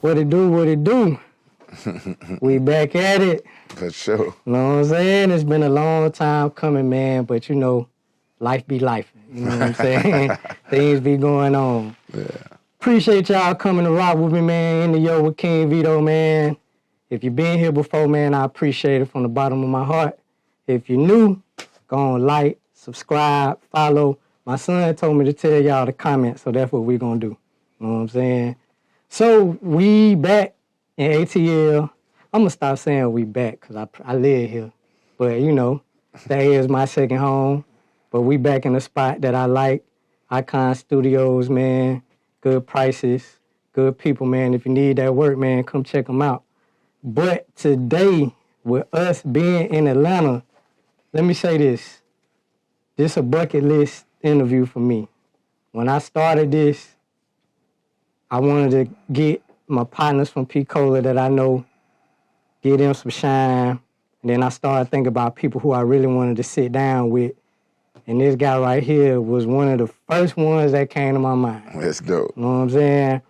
What it do, what it do? We back at it. For sure. You know what I'm saying? It's been a long time coming, man, but you know, life be life. You know what I'm saying? Things be going on. Yeah. Appreciate y'all coming to rock with me, man, in the Yo with King Vito, man. If you've been here before, man, I appreciate it from the bottom of my heart. If you're new, go on, like, subscribe, follow. My son told me to tell y'all to comment, so that's what we're going to do. You know what I'm saying? So we back in ATL. I'm going to stop saying we back because I live here. But, you know, that is my second home. But we back in a spot that I like. Icon Studios, man. Good prices, good people, man. If you need that work, man, come check them out. But today, with us being in Atlanta, let me say this. This is a bucket list interview for me. When I started this, I wanted to get my partners from P-Cola that I know, give them some shine. And then I started thinking about people who I really wanted to sit down with. And this guy right here was one of the first ones that came to my mind. That's dope. You know what I'm saying?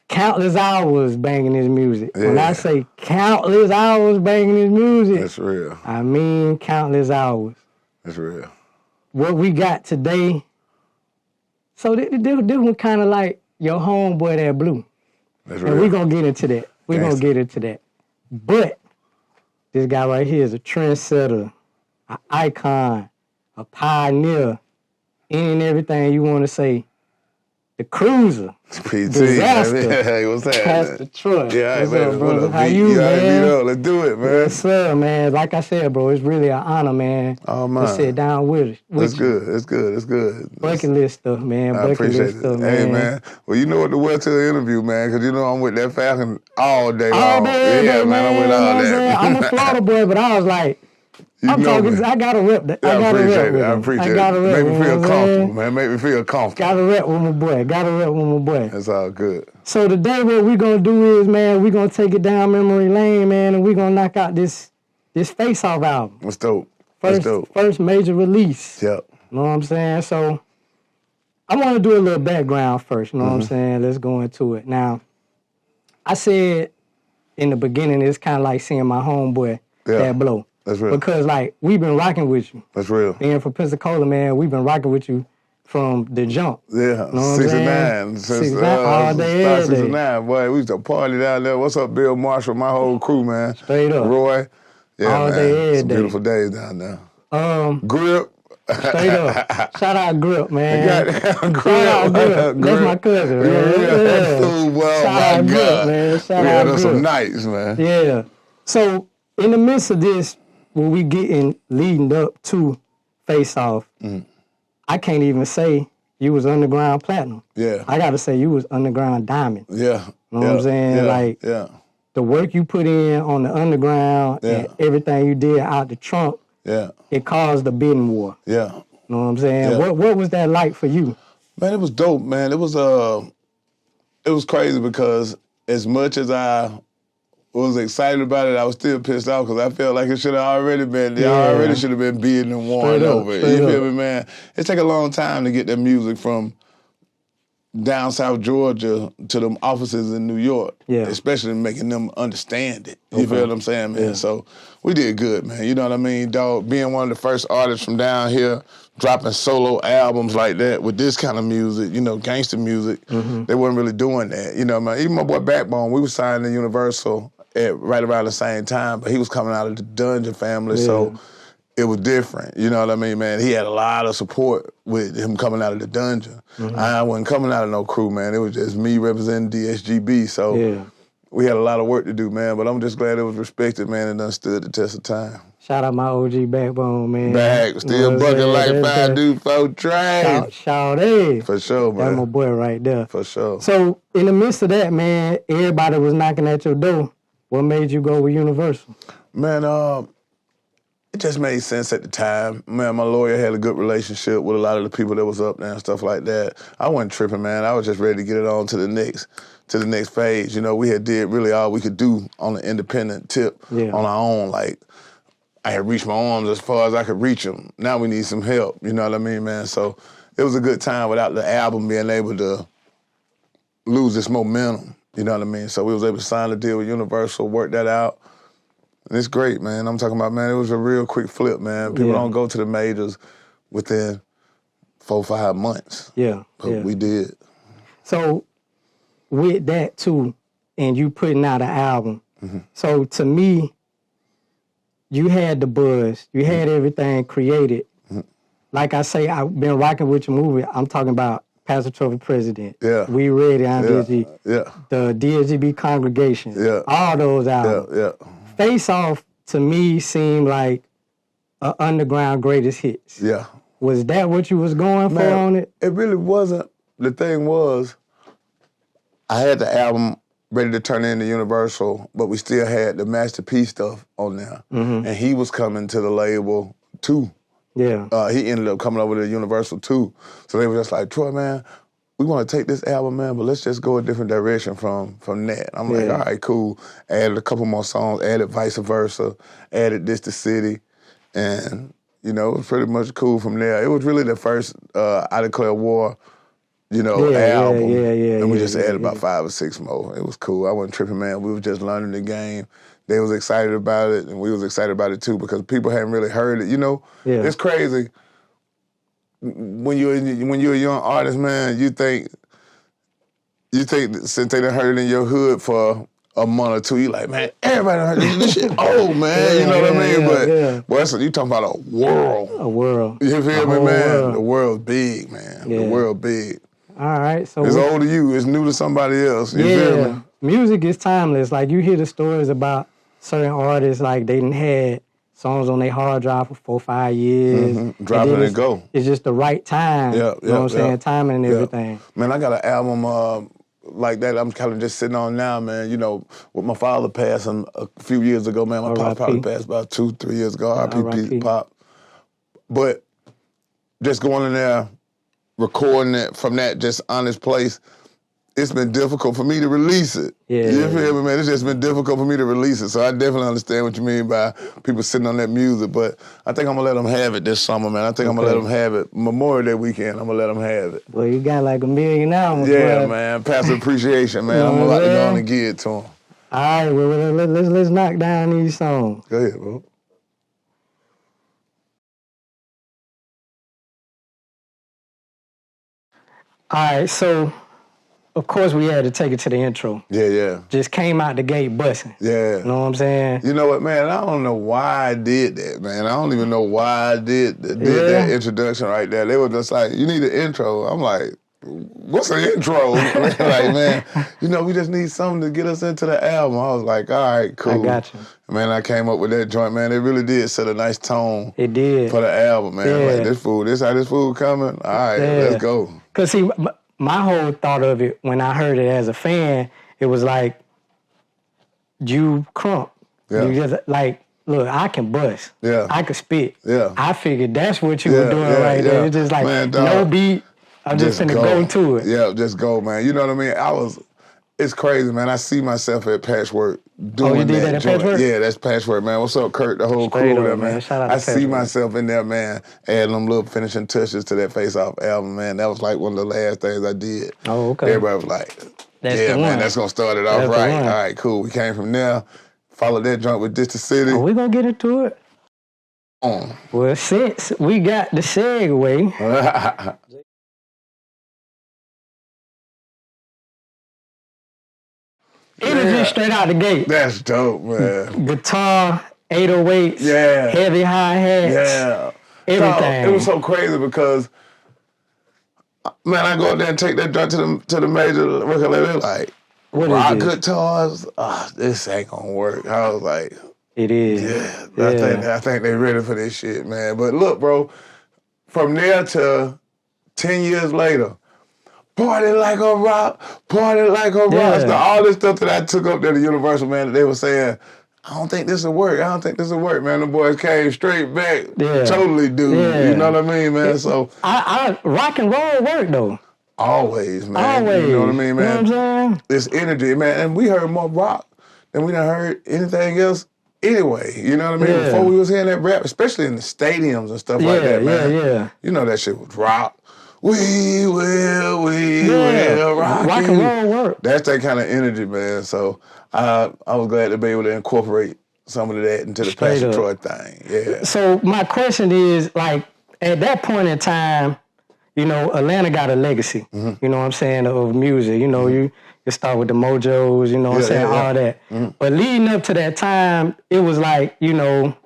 Countless hours banging his music. Yeah. When I say countless hours banging his music, that's real. I mean countless hours. That's real. What we got today, so this one kind of like your homeboy that blew. That's and real. we're going to get into that. We're going to get into that. But this guy right here is a trendsetter, an icon, a pioneer, any and everything you want to say. The Cruzza. PT, Disaster. Hey, what's that? Pastor Troy. Yeah, what's man. up, brother? What up, How B? you, man? Let's do it, man. Yes, sir, man. Like I said, bro, it's really an honor, man. Oh, man. To sit down with it. That's good. That's good. That's good. Bucket list stuff, man. I Bucket appreciate list it. stuff, Hey, man. man. Well, you know what to wear to the interview, man, because you know I'm with that Falcon all day long. All day, yeah, man. I'm with all you know that. I'm a Florida boy, but I was like, I gotta rep that. Yeah, I gotta rep with I him. appreciate I gotta it. rep Make me with feel him, comfortable, man. Make me feel comfortable. Gotta rep with my boy. Gotta rep with my boy. That's all good. So today what we gonna do is, man, we gonna take it down memory lane, man, and we gonna knock out this Face Off album. That's dope. That's dope. First major release. Yep. You know what I'm saying? So I want to do a little background first. You know what I'm saying? Let's go into it. Now, I said in the beginning, it's kind of like seeing my homeboy, that blow. That's real. Because, like, we've been rocking with you. That's real. Being from Pensacola, man, we've been rocking with you from the jump. Yeah, you know what 69. Since 69, all day, every day. 69, boy, we used to party down there. What's up, Bill Marshall, my whole crew, man. Straight up. Roy. Yeah, all man. day, every Some day. beautiful days down there. Grip. Straight up. Shout out Grip, man. Grip. Shout out Grip. That's my cousin, man. Yeah. Ooh, well, Shout my out God. Grip, man. Shout we out had us Grip. some nights, man. Yeah. So, in the midst of this, when we leading up to Face Off, I can't even say you was underground platinum. Yeah. I got to say you was underground diamond. Yeah. You know what I'm saying? Yeah. Like, the work you put in on the underground and everything you did out the trunk, it caused the bidding war. Yeah. You know what I'm saying? Yeah. What was that like for you? Man, it was dope, man. It was crazy because as much as I was excited about it, I was still pissed off because I felt like it should have already been, already should have been bidding and won over it. You feel me, man? It take a long time to get that music from down South Georgia to them offices in New York, especially making them understand it. You feel what I'm saying, man? So we did good, man. You know what I mean, dog? Being one of the first artists from down here, dropping solo albums like that with this kind of music, you know, gangster music, they weren't really doing that. You know, man. Even my boy Backbone, we was signed to Universal at right around the same time, but he was coming out of the Dungeon family, so it was different. You know what I mean, man? He had a lot of support with him coming out of the Dungeon. I wasn't coming out of no crew, man. It was just me representing DSGB, so we had a lot of work to do, man, but I'm just glad it was respected, man, and done stood the test of time. Shout out my OG Backbone, man. Back, still bucking like 5 dudes, 4 trains. Shout out. For sure, man. That's my boy right there. For sure. So, in the midst of that, man, everybody was knocking at your door. What made you go with Universal? Man, it just made sense at the time. Man, my lawyer had a good relationship with a lot of the people that was up there and stuff like that. I wasn't tripping, man. I was just ready to get it on to the next phase. You know, we had did really all we could do on the independent tip on our own. Like, I had reached my arms as far as I could reach them. Now we need some help, you know what I mean, man? So it was a good time without the album being able to lose its momentum. You know what I mean? So we was able to sign a deal with Universal, work that out. And it's great, man. I'm talking about, man, it was a real quick flip, man. People don't go to the majors within 4 or 5 months. Yeah, But we did. So with that too, and you putting out an album, so to me, you had the buzz, you had everything created. Like I say, I've been rocking with your movie. I'm talking about Pastor Trophy President. Yeah. We Ready on DSG. Yeah. The DSGB Congregation. Yeah. All those albums. Yeah. Face Off, to me, seemed like an underground greatest hits. Yeah. Was that what you was going for on it? It really wasn't. The thing was, I had the album ready to turn into Universal, but we still had the Masterpiece stuff on there. And he was coming to the label too. Yeah. He ended up coming over to Universal too. So they were just like, Troy, man, we want to take this album, man, but let's just go a different direction from that. I'm like, all right, cool. Added a couple more songs, added Vice Versa, added This the City, and, you know, it was pretty much cool from there. It was really the first I Declare War, you know, album. And we just added about 5 or 6 more. It was cool. I wasn't tripping, man. We were just learning the game. They was excited about it, and we was excited about it too, because people hadn't really heard it. You know, it's crazy. When you're a young artist, man, you think since they done heard it in your hood for a month or two, you like, man, everybody done heard this shit old, man. You know what I mean? But boy, so you talking about a world. A world. You feel me, man? World. The world's big, man. The world big. All right, so it's old to you. It's new to somebody else. You feel me? Music is timeless. Like, you hear the stories about certain artists, like they done had songs on their hard drive for 4 or 5 years. Drop it and go. It's just the right time. You know what I'm saying? Timing and everything. Man, I got an album like that I'm kind of just sitting on now, man. You know, with my father passing a few years ago, man. My pop probably passed about 2, 3 years ago. R.I.P. Pop. But just going in there, recording it from that just honest place, it's been difficult for me to release it. You feel me, man? It's just been difficult for me to release it. So I definitely understand what you mean by people sitting on that music. But I think I'm going to let them have it this summer, man. I think I'm going to let them have it. Memorial Day weekend, I'm going to let them have it. Well, you got like 1 million albums. Yeah, man. Passive appreciation, man. I'm about to go on and give it to them. All right, well, let's knock down these songs. Go ahead, bro. All right, so of course we had to take it to the intro. Yeah. Just came out the gate busting. Yeah. You know what I'm saying? You know what, man? I don't know why I did that, man. I don't even know why I did that introduction right there. They were just like, you need an intro. I'm like, what's an intro? Like, man, you know, we just need something to get us into the album. I was like, all right, cool. I got you. Man, I came up with that joint, man. It really did set a nice tone. It did. For the album, man. Like, this how this food coming? All right, let's go. Because, see, my whole thought of it, when I heard it as a fan, it was like, you crump. You just, like, look, I can bust. I can spit. I figured that's what you were doing right there. It's just like, man, no beat, I'm just finna go to it. Yeah, just go, man. You know what I mean? It's crazy, man. I see myself at Patchwork doing you did that at Patchwork? Yeah, that's Patchwork, man. What's up, Kurt? The whole crew there, man. Shout out to I see Patchwork. myself in there, man, adding them little finishing touches to that Face Off album, man. That was like one of the last things I did. Oh, okay. Everybody was like, man, that's going to start it off right. All right, cool. We came from there, followed that joint with This the City. We're going to get into it. Well, since we got the segue, energy straight out the gate. That's dope, man. Guitar, 808s, heavy hi-hats, everything. It was so crazy because, man, I go out there and take that joint to the major record label. Like, rock guitars, this ain't gonna work. I was like, it is. I think they ready for this shit, man. But look, bro, from there to 10 years later, party like a rock, party like a rock. So all this stuff that I took up there to Universal, man, they were saying, I don't think this will work. Man. The boys came straight back. Totally do. You know what I mean, man? So I rock and roll work though. Always, man. You know what I mean, man? You know what I'm saying? It's energy, man. And we heard more rock than we done heard anything else anyway. You know what I mean? Before we was hearing that rap, especially in the stadiums and stuff like that, man. You know that shit was rock. We will rock and roll work. That's that kind of energy, man. So I was glad to be able to incorporate some of that into the Passion Troy thing. Yeah. So my question is, like, at that point in time, you know, Atlanta got a legacy, you know what I'm saying, of music. You know, you start with the Mojos, you know what I'm saying, all that. But leading up to that time, it was like, you know,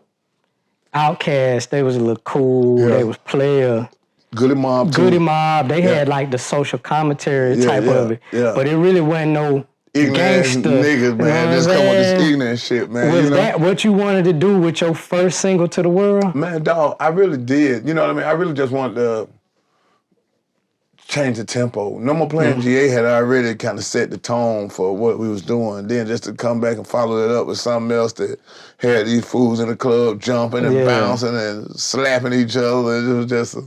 Outkast, they was a little cool, they was Player. Goody Mob, too. Goody Mob, they had like the social commentary type of it. Yeah. But it really wasn't no gangster niggas, man. Just come with this ignorant shit, man. Was that what you wanted to do with your first single to the world? Man, dog, I really did. You know what I mean? I really just wanted to change the tempo. No More Playing GA had already kind of set the tone for what we was doing. Then just to come back and follow it up with something else that had these fools in the club jumping and bouncing and slapping each other. It was just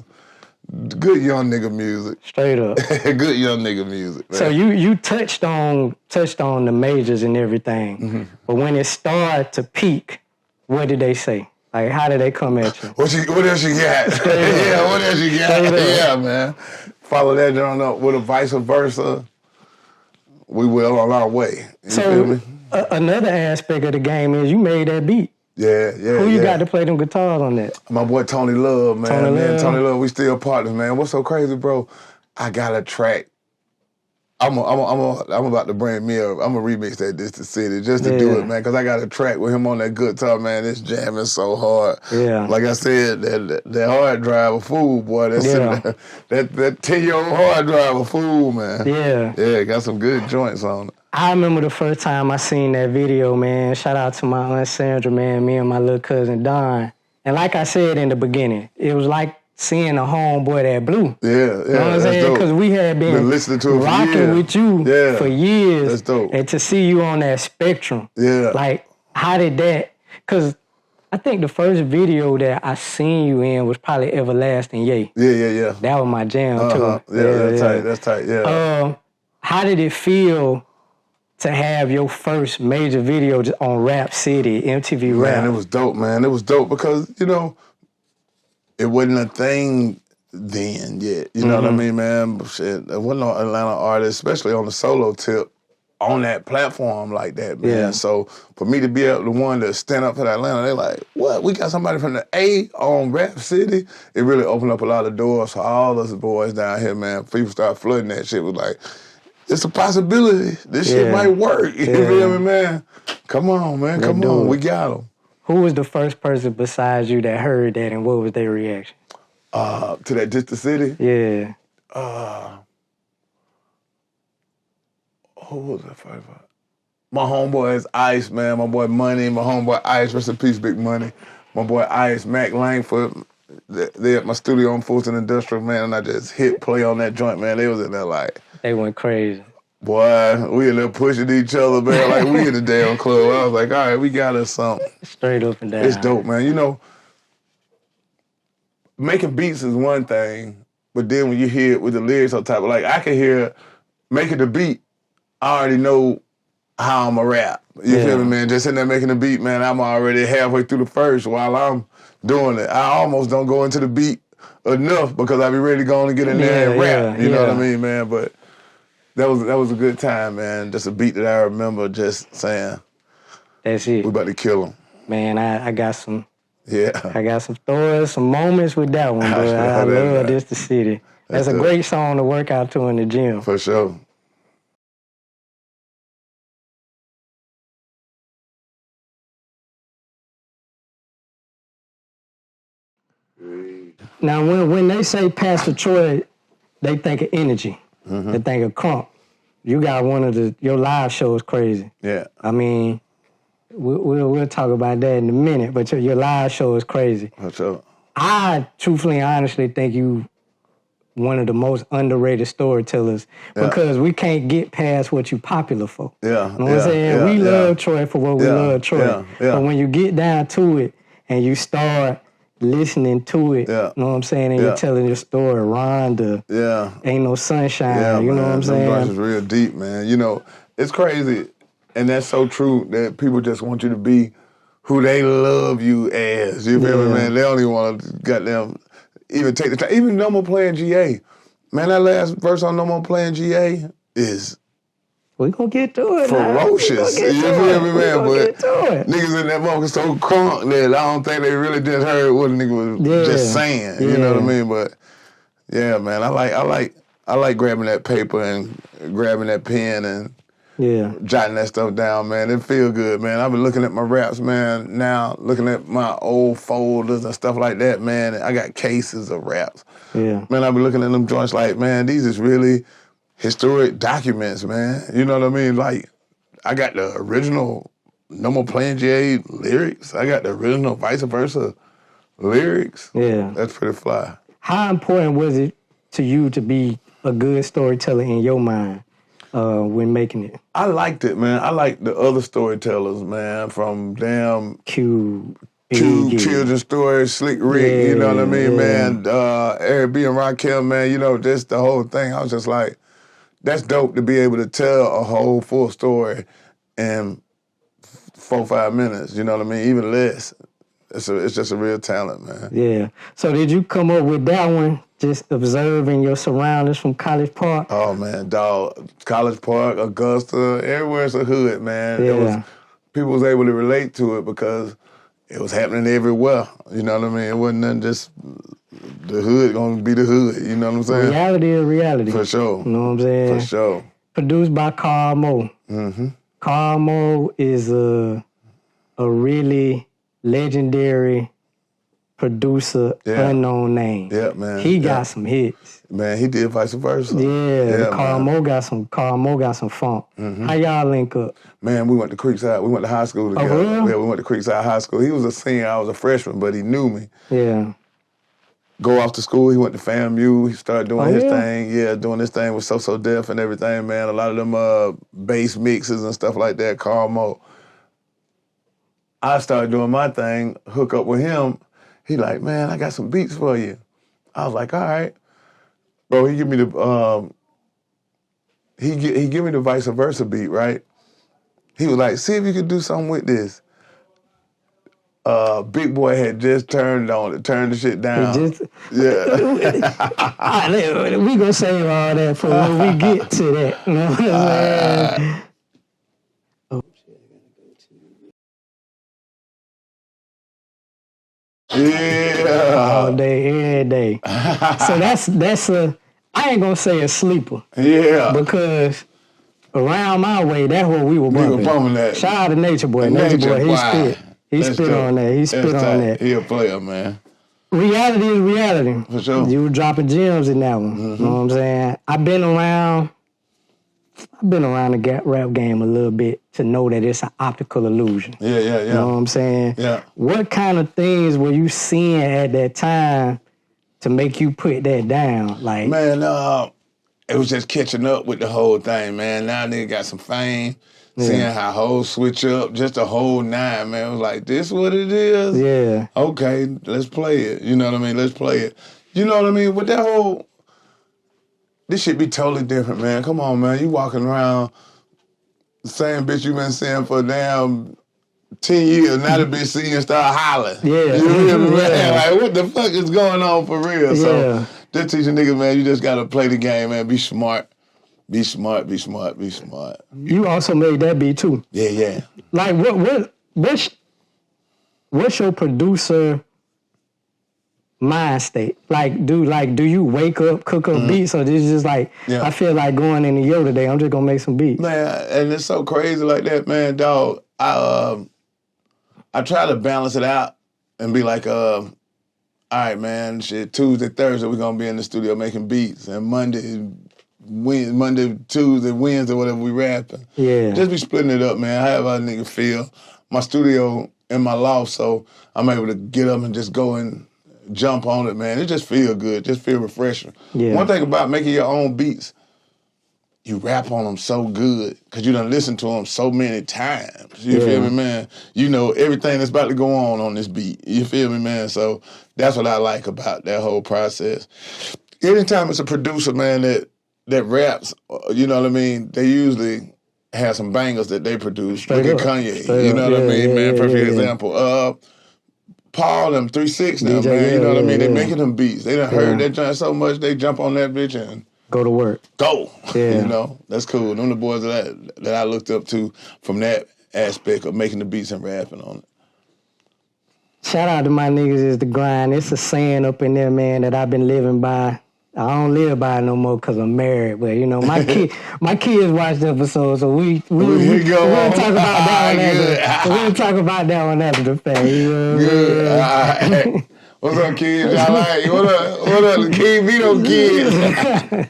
good young nigga music. Straight up. Good young nigga music, man. So you touched on the majors and everything. But when it started to peak, what did they say? Like, how did they come at you? What else you got? What else you got? Yeah, man. Follow that down up with a vice versa. We will on our way. You feel me? Another aspect of the game is you made that beat. Yeah. Who you got to play them guitars on that? My boy Tony Love, man. Tony Love, we still partners, man. What's so crazy, bro? I got a track. I'm about to bring me up. I'm gonna remix that This the City just to do it, man. Cause I got a track with him on that guitar, man. This jamming so hard. Yeah. Like I said, that hard drive a fool, boy. That 10-year-old hard drive a fool, man. Yeah, got some good joints on it. I remember the first time I seen that video, man. Shout out to my Aunt Sandra, man. Me and my little cousin Don. And like I said in the beginning, it was like seeing a homeboy that blew. Yeah. You know what I'm saying? Because we had been listening to it rocking with you for years. That's dope. And to see you on that spectrum. Yeah. Like, how did that? Because I think the first video that I seen you in was probably Everlasting Yay. Yeah. That was my jam, too. That's tight, yeah. How did it feel to have your first major video on Rap City, MTV Rap? Man, it was dope, man. It was dope because, you know, it wasn't a thing then yet. You know what I mean, man? Shit, there wasn't no Atlanta artist, especially on the solo tip, on that platform like that, man. Yeah. So for me to be able to stand up for Atlanta, they're like, what? We got somebody from the A on Rap City? It really opened up a lot of doors for all us boys down here, man. People start flooding that shit. Was like, it's a possibility. This shit might work. You feel me, man? Come on, man. Come on. We got them. Who was the first person besides you that heard that, and what was their reaction? To that Just the City? Yeah. Who was that first one? My homeboy is Ice, man. My boy Money. My homeboy Ice. Rest in peace, Big Money. My boy Ice, Mac Langford. They at my studio on Fulton Industrial, man, and I just hit play on that joint, man. They was in there like... They went crazy. Boy, we in there pushing each other, man, like we in the damn club. I was like, all right, we got us something. Straight up and down. It's dope, man. You know, making beats is one thing, but then when you hear it with the lyrics on top, like I can hear making the beat, I already know how I'm a rap. You feel me, man? Just sitting there making the beat, man, I'm already halfway through the verse while I'm doing it. I almost don't go into the beat enough because I be ready to go on and get in there and rap. You know what I mean, man? But that was a good time, man. Just a beat that I remember just saying, that's it. We about to kill him. Man, I got some I got some stories, some moments with that one, bro. I love This the City. That's a great song to work out to in the gym. For sure. Now, when they say Pastor Troy, they think of energy. They think of crunk. You got your live show is crazy. Yeah. I mean, we'll talk about that in a minute, but your live show is crazy. For sure. I truthfully and honestly think you one of the most underrated storytellers because we can't get past what you popular for. Yeah. You know what I'm saying? We love Troy for what we love Troy. But when you get down to it and you start listening to it, you know what I'm saying, and you're telling your story, Rhonda, Ain't No Sunshine, you know what I'm saying? That is real deep, man. You know, it's crazy, and that's so true that people just want you to be who they love you as. You feel me, man? They don't even want to goddamn even take the time. Even No More Playing GA, Man, that last verse on No More Playing GA is We gonna get to it. ferocious. You feel me, man? But niggas in that moment so crunk that I don't think they really just heard what a nigga was just saying. You know what I mean? But yeah, man, I like grabbing that paper and grabbing that pen and jotting that stuff down, man. It feel good, man. I've been looking at my raps, man, now, looking at my old folders and stuff like that, man. I got cases of raps. Yeah. Man, I've been looking at them joints like, man, these is really historic documents, man. You know what I mean? Like, I got the original No More Playing GA lyrics. I got the original Vice Versa lyrics. Yeah. That's pretty fly. How important was it to you to be a good storyteller in your mind when making it? I liked it, man. I liked the other storytellers, man, from damn Q, Children's Stories, Slick Rick, you know what I mean, man? Eric B. and Raquel, man, you know, just the whole thing. I was just like, that's dope to be able to tell a whole full story in 4-5 minutes, you know what I mean? Even less. It's just a real talent, man. Yeah. So did you come up with that one just observing your surroundings from College Park? Oh, man, dog. College Park, Augusta, everywhere's a hood, man. Yeah. People was able to relate to it because it was happening everywhere. You know what I mean? It wasn't nothing just the hood gonna be the hood. You know what I'm saying? Reality is reality. For sure. You know what I'm saying? For sure. Produced by Carl Mo. Mm-hmm. Carl Mo is a really legendary producer, unknown name. Yeah, man. He got some hits. Man, he did Vice Versa. Yeah, Carl Mo got some funk. Mm-hmm. How y'all link up? Man, we went to Creekside. We went to high school together. Oh, really? Yeah, we went to Creekside High School. He was a senior. I was a freshman, but he knew me. Yeah. Go off to school. He went to FAMU. He started doing his thing. Yeah, doing his thing with So Def and everything, man. A lot of them bass mixes and stuff like that. Carl Mo. I started doing my thing, hook up with him. He like, man, I got some beats for you. I was like, all right. Bro, he give me the he give me the Vice Versa beat, right? He was like, see if you could do something with this. Big Boy had just turned the shit down. Yeah. We gonna save all that for when we get to that. You know what I'm saying? Yeah. All day, every day. So that's I ain't gonna say a sleeper. Yeah. Because around my way, that's what we were bumping. That. Shout out to Nature Boy. Nature Boy, he spit. He spit on that. He spit on that. He a player, man. Reality is reality. For sure. You were dropping gems in that one. Mm-hmm. You know what I'm saying? I've been around the rap game a little bit to know that it's an optical illusion. Yeah. You know what I'm saying? Yeah. What kind of things were you seeing at that time to make you put that down? Like, man, it was just catching up with the whole thing, man. Now nigga got some fame, seeing how hoes switch up, just the whole nine, man. It was like, this what it is? Yeah. Okay, let's play it. You know what I mean? Let's play it. You know what I mean? With that whole, this shit be totally different, man. Come on, man. You walking around the same bitch you been seeing for damn 10 years. Now the bitch see you and start hollering. Yeah. You hear me, man? Like, what the fuck is going on for real? So, just teach a nigga, man, you just gotta play the game, man. Be smart. Be smart. You also made that beat too. Yeah. Like, what's your producer mind state? Like, do you wake up, cook up beats, or this is just like, I feel like going in the yo today, I'm just gonna make some beats? Man, and it's so crazy like that, man, dog. I try to balance it out and be like, all right, man, shit, Tuesday, Thursday, we're gonna be in the studio making beats, and Monday, Tuesday, Wednesday, whatever we rapping. Yeah. Just be splitting it up, man, however a nigga feel. My studio in my loft, so I'm able to get up and just go and jump on it, man. It just feel good, just feel refreshing. Yeah. One thing about making your own beats, you rap on them so good because you done listened to them so many times. You feel me, man? You know everything that's about to go on this beat. You feel me, man? So that's what I like about that whole process. Anytime it's a producer, man, that raps, you know what I mean, they usually have some bangers that they produce. Look at Kanye, you know what I mean, man? Perfect example. Paul them 3-6 now, DJ, man. You know what I mean? They yeah. making them beats. They done heard that joint so much, they jump on that bitch and Go to work. go. Yeah. You know, that's cool. Them the boys that I looked up to from that aspect of making the beats and rapping on it. Shout out to my niggas is the grind. It's a saying up in there, man, that I've been living by. I don't live by it no more because I'm married, but you know my kids watch the episode, so we'll talk about that one. We'll talk about that one after the fact. You know what Good. All right. What's up, kids? Y'all like what up, the King Vito kids?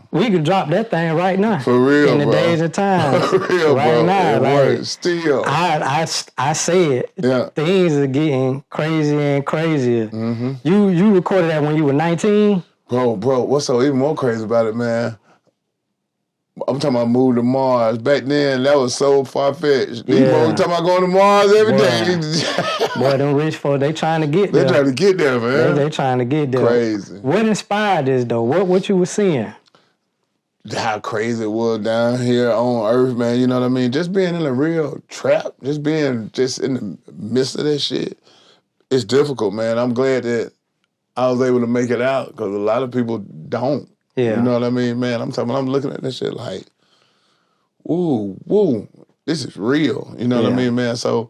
We could drop that thing right now. For real, in the bro. days and times. For real, right bro. now, It works still. I say it. Yeah. Things are getting crazier and crazier. Mm-hmm. You recorded that when you were 19? Bro, what's so even more crazy about it, man? I'm talking about moving to Mars. Back then, that was so far-fetched. These folks talking about going to Mars every day. Boy, them rich folks, they trying to get there. They trying to get there, man. They trying to get there. Crazy. What inspired this, though? What you were seeing? How crazy it was down here on Earth, man. You know what I mean? Just being in a real trap, just being in the midst of that shit, it's difficult, man. I'm glad that I was able to make it out because a lot of people don't. Yeah. You know what I mean, man? I'm looking at this shit like, woo, this is real. You know what I mean, man? So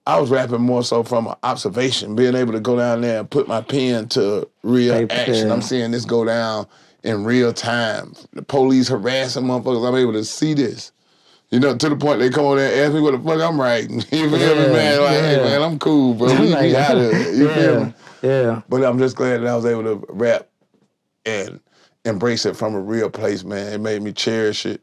I was rapping more so from an observation, being able to go down there and put my pen to real action. I'm seeing this go down in real time. The police harassing motherfuckers. I'm able to see this. You know, to the point they come over there and ask me what the fuck I'm writing. You feel me, man? Like, hey, man, I'm cool, bro. We out of it. You feel me? Yeah. But I'm just glad that I was able to rap and embrace it from a real place, man. It made me cherish it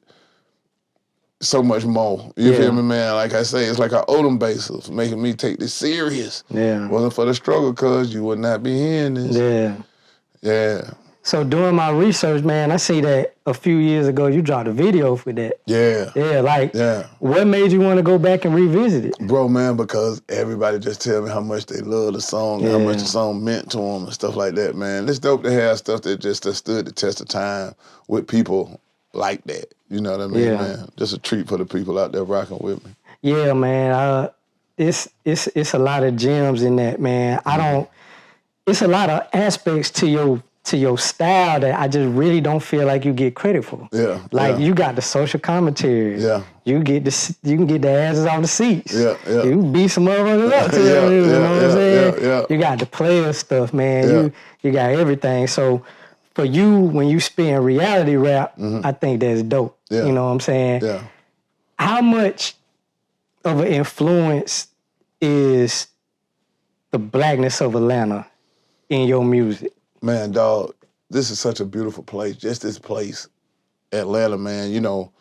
so much more. You feel me, man? Like I say, it's like an Odom basis, making me take this serious. Yeah. Wasn't for the struggle, cuz you would not be hearing this. Yeah. Yeah. So doing my research, man, I see that a few years ago you dropped a video for that. Yeah. Yeah, what made you want to go back and revisit it? Bro, man, because everybody just tell me how much they love the song and how much the song meant to them and stuff like that, man. It's dope to have stuff that just stood the test of time with people like that. You know what I mean, man? Just a treat for the people out there rocking with me. Yeah, man. It's a lot of gems in that, man. It's a lot of aspects to your style that I just really don't feel like you get credit for. Yeah. Like you got the social commentary. Yeah. You can get the asses on the seats. Yeah. You can beat some motherfuckers up. You know what I'm saying? Yeah. You got the player stuff, man. Yeah. You got everything. So for you, when you spin reality rap, I think that's dope. Yeah. You know what I'm saying? Yeah. How much of an influence is the blackness of Atlanta in your music? Man, dog, this is such a beautiful place. Just this place, Atlanta, man, you know,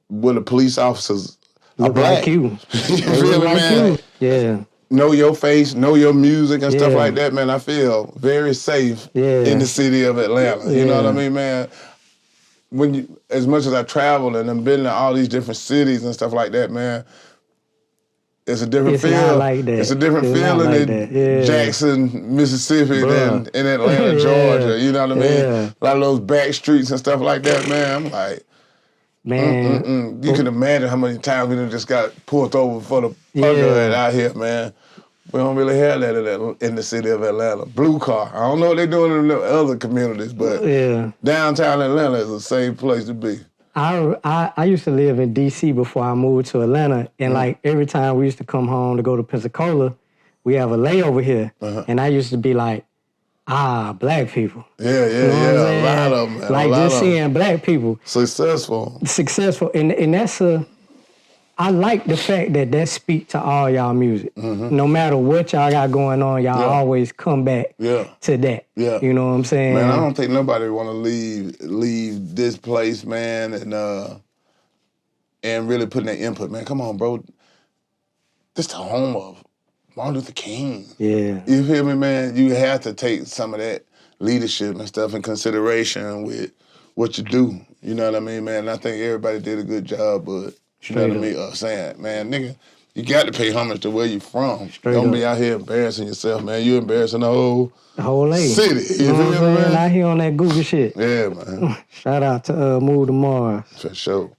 when the police officers are black. Like you. You feel me, man? Yeah. Know your face, know your music and stuff like that, man. I feel very safe in the city of Atlanta. You know what I mean, man? As much as I travel and I've been to all these different cities and stuff like that, man, it's a different feel. Not like that. It's a different feeling in Jackson, Mississippi than in Atlanta, Georgia. You know what I mean? A lot of those back streets and stuff like that, man. I'm like, man. You can imagine how many times we done just got pulled over for the fucker out here, man. We don't really have that in the city of Atlanta. Blue car. I don't know what they're doing in the other communities, but downtown Atlanta is a safe place to be. I used to live in D.C. before I moved to Atlanta, and like every time we used to come home to go to Pensacola, we have a layover here, and I used to be like, black people. Yeah, you know a lot of them. Man. Like just seeing black people successful, and that's I like the fact that speak to all y'all music. No matter what y'all got going on, y'all always come back to that. Yeah. You know what I'm saying? Man, I don't think nobody want to leave this place, man, and really putting their input. Man, come on, bro. This the home of Martin Luther King. Yeah. You feel me, man? You have to take some of that leadership and stuff in consideration with what you do. You know what I mean, man? I think everybody did a good job, but you know what I mean? Saying, man, nigga, you got to pay homage to where you from. Straight Don't up. be out here embarrassing yourself, man. You embarrassing the whole A. city. You know what I'm saying? man? Out here on that Google shit. Yeah, man. Shout out to Move to Mars. For sure.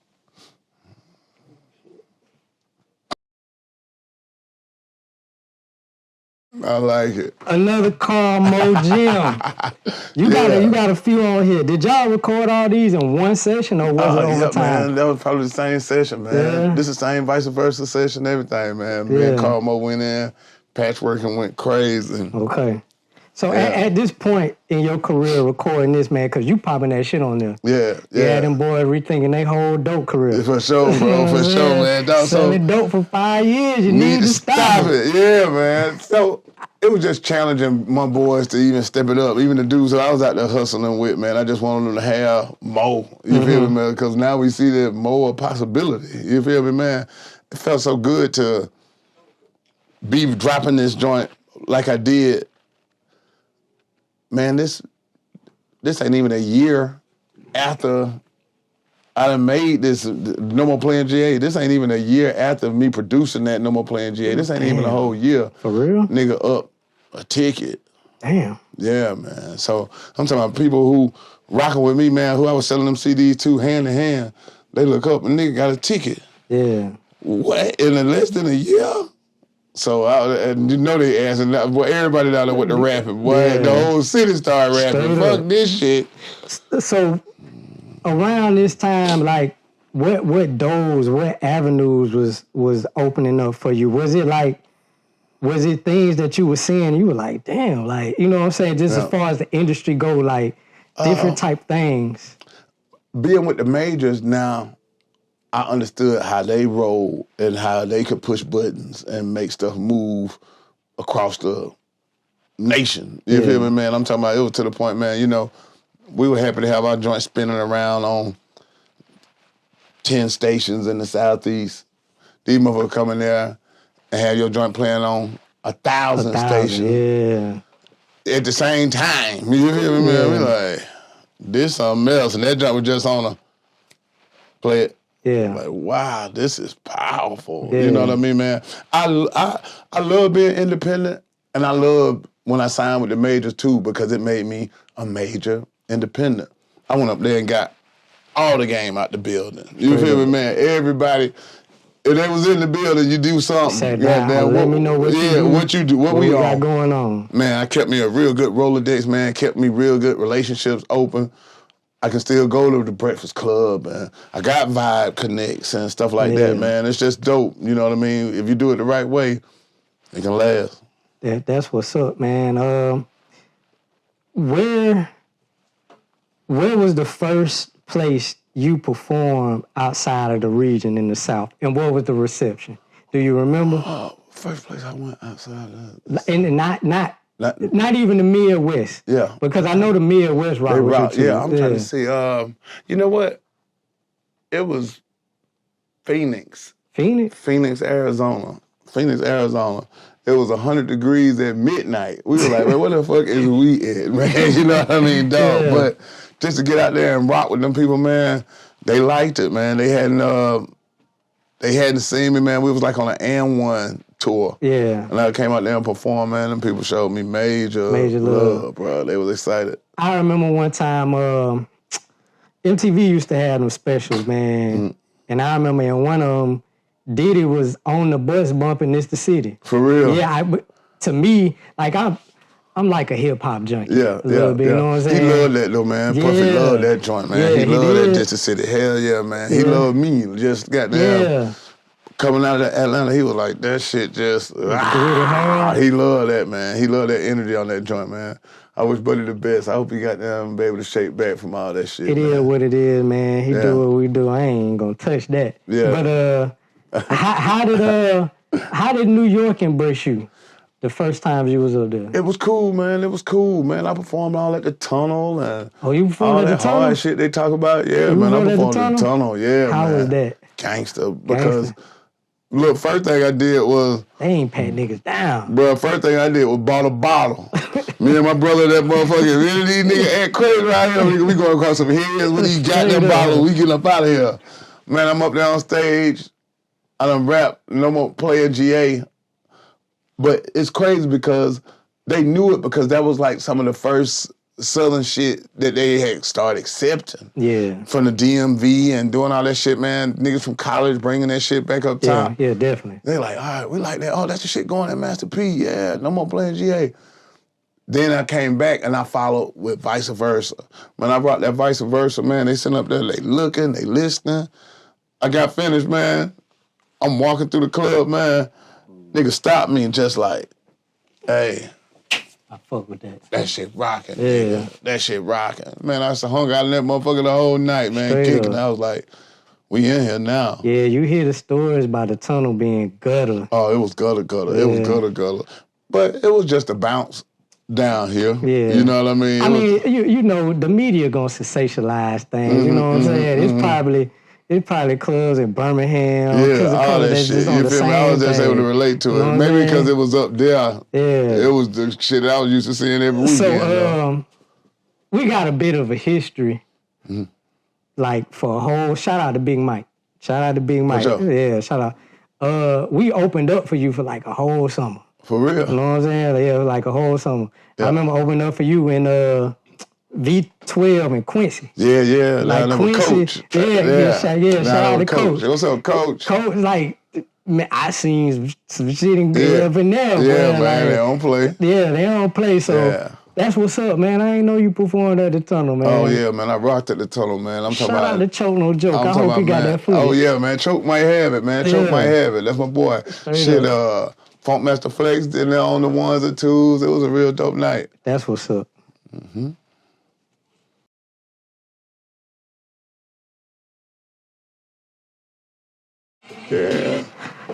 I like it. Another Carl Mo Jim. You got a few on here. Did y'all record all these in one session or was it over time? Man, that was probably the same session, man. Yeah. This is the same vice versa session, everything, man. Me Yeah. and Carl Mo went in, patchworking went crazy. Okay. So at this point in your career recording this, man, because you popping that shit on there. Yeah. Yeah, them boys rethinking their whole dope career. For sure, bro. For sure, man. Selling dope for 5 years, you need to stop it. Yeah, man. So it was just challenging my boys to even step it up. Even the dudes that I was out there hustling with, man, I just wanted them to have more. You feel me, man? Because now we see that more possibility. You feel me, man? It felt so good to be dropping this joint like I did. Man, this ain't even a year after I done made this No More Playing GA. This ain't even a year after me producing that No More Playing GA. This ain't even a whole year. For real? Nigga up a ticket. Damn. Yeah, man. So I'm talking about people who rocking with me, man, who I was selling them CDs to hand in hand. They look up and nigga got a ticket. Yeah. What? In less than a year? So, and you know they asking, well, everybody down there with the rapping. Boy, the whole city started rapping. Fuck this shit. So, around this time, like, what doors, what avenues was opening up for you? Was it things that you were seeing, you were like, damn, like, you know what I'm saying? Just as far as the industry go, like, different type things. Being with the majors now, I understood how they roll and how they could push buttons and make stuff move across the nation. You feel me, man? I'm talking about it was to the point, man, you know, we were happy to have our joint spinning around on 10 stations in the Southeast. These motherfuckers come in there and have your joint playing on 1,000 stations. Yeah. At the same time. You feel me, man? We like, this something else. And that joint was just on a play it. Yeah. Like, wow, this is powerful. Yeah. You know what I mean, man? I love being independent, and I love when I signed with the majors too, because it made me a major independent. I went up there and got all the game out the building. You feel me, man? Everybody, if they was in the building, you do something. Sat down, let me know what you do. What you do, what we got going on. Man, I kept me a real good Rolodex, man. Kept me real good relationships open. I can still go to the Breakfast Club, man. I got Vibe Connects and stuff like that, man. It's just dope, you know what I mean? If you do it the right way, it can last. That's what's up, man. Where was the first place you performed outside of the region in the South, and what was the reception? Do you remember? First place I went outside of... And not even the Midwest. Yeah. Because I know the Midwest rock with you too. Yeah, I'm trying to see. You know what? It was Phoenix. Phoenix, Arizona. It was 100 degrees at midnight. We were like, man, what the fuck is we at, man? You know what I mean, dog? Yeah. But just to get out there and rock with them people, man, they liked it, man. They hadn't seen me, man. We was like on an AN1 tour. Yeah. And I came out there and performed, man, and people showed me major love, bro. They was excited. I remember one time, MTV used to have them specials, man. And I remember in one of them, Diddy was on the bus bumping It's the City. For real? Yeah, to me, like I'm like a hip-hop junkie. Yeah, a little bit, you know what I'm saying? He loved that though, man. Yeah. Puffy loved that joint, man. Yeah, he loved that Just the City. Hell yeah, man. He loved me. Just goddamn coming out of Atlanta, he was like, that shit just, he loved that, man. He loved that energy on that joint, man. I wish Buddy the best. I hope he got them be able to shake back from all that shit. It is what it is, man. He do what we do. I ain't gonna touch that. Yeah. But how did New York embrace you the first time you was up there? It was cool, man. I performed all at the Tunnel and you performed at the Tunnel? All that hard shit they talk about. Yeah, man. I performed at the Tunnel. Yeah, How was that? Gangster. Because look, first thing I did was... They ain't pat niggas down. Bro, first thing I did was bought a bottle. Me and my brother, that motherfucker, really these niggas act crazy right here. We going across some heads with these goddamn bottles. We getting up out of here. Man, I'm up there on stage. I done rap, no more playing GA. But it's crazy because they knew it because that was like some of the first Southern shit that they had started accepting. Yeah. From the DMV and doing all that shit, man. Niggas from college bringing that shit back up top. Yeah, definitely. They like, all right, we like that. Oh, that's the shit going at Master P. Yeah, no more playing GA. Then I came back and I followed with Vice Versa. When I brought that Vice Versa, man, they sitting up there, they looking, they listening. I got finished, man. I'm walking through the club, man. Nigga stopped me and just like, hey. I fuck with that. That shit rocking, yeah. Nigga. That shit rocking. Man, I was hung out in that motherfucker the whole night, man, Straight kicking. up. I was like, we in here now. Yeah, you hear the stories about the tunnel being gutter. Oh, it was gutter. Yeah. It was gutter. But it was just a bounce down here. Yeah. You know what I mean? You know, the media gonna sensationalize things, you know what I'm saying? It's probably clubs in Birmingham. Yeah, all that shit. You feel me? I was just able to relate to it. Maybe because it was up there. Yeah. It was the shit that I was used to seeing every weekend. So, we got a bit of a history. Like, for a whole... Shout out to Big Mike. Yeah, shout out. We opened up for you for like a whole summer. For real? You know what I'm saying? Yeah, like a whole summer. Yeah. I remember opening up for you in V12 in Quincy. Yeah. Like Quincy. Coach. Yeah, shout out to Coach. What's up, Coach? Coach, like, man, I seen some shit in up in there. Yeah, man, like, they don't play. Yeah, they don't play, so that's what's up, man. I ain't know you performed at the tunnel, man. Oh, yeah, man, I rocked at the tunnel, man. I'm talking about... Shout out to Choke No Joke. I hope you got that footage. Oh, yeah, man, Choke might have it, man. Choke might have it. That's my boy. Shit, Funk Master Flex did it on the ones and twos. It was a real dope night. That's what's up. Yeah.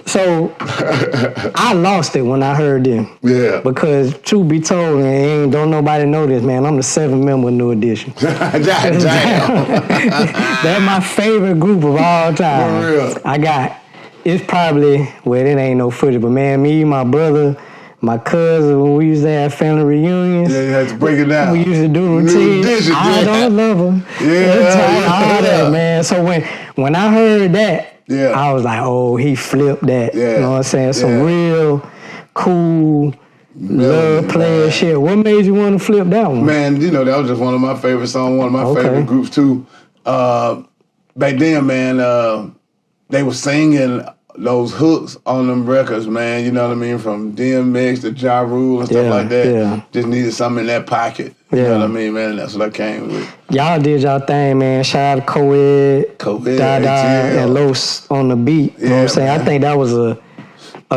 So, I lost it when I heard them. Yeah. Because, truth be told, man, don't nobody know this, man. I'm the 7th member of New Edition. Damn. That's my favorite group of all time. For real. It's probably, well, it ain't no footage, but man, me, my brother, my cousin, when we used to have family reunions. Yeah, you had to break it down. We used to do routines. I don't love them. All that, man. So when I heard that, I was like, oh, he flipped that. You know what I'm saying? Some real cool love player shit. What made you want to flip that one? Man, you know, that was just one of my favorite songs, one of my favorite groups too. Back then, man, they were singing those hooks on them records, man. You know what I mean? From DMX to Ja Rule and stuff like that. Yeah. Just needed something in that pocket. You know what I mean, man? That's what I came with. Y'all did y'all thing, man. Shout out to Coed, Dada, and Los on the beat. You know what I'm saying? Man. I think that was a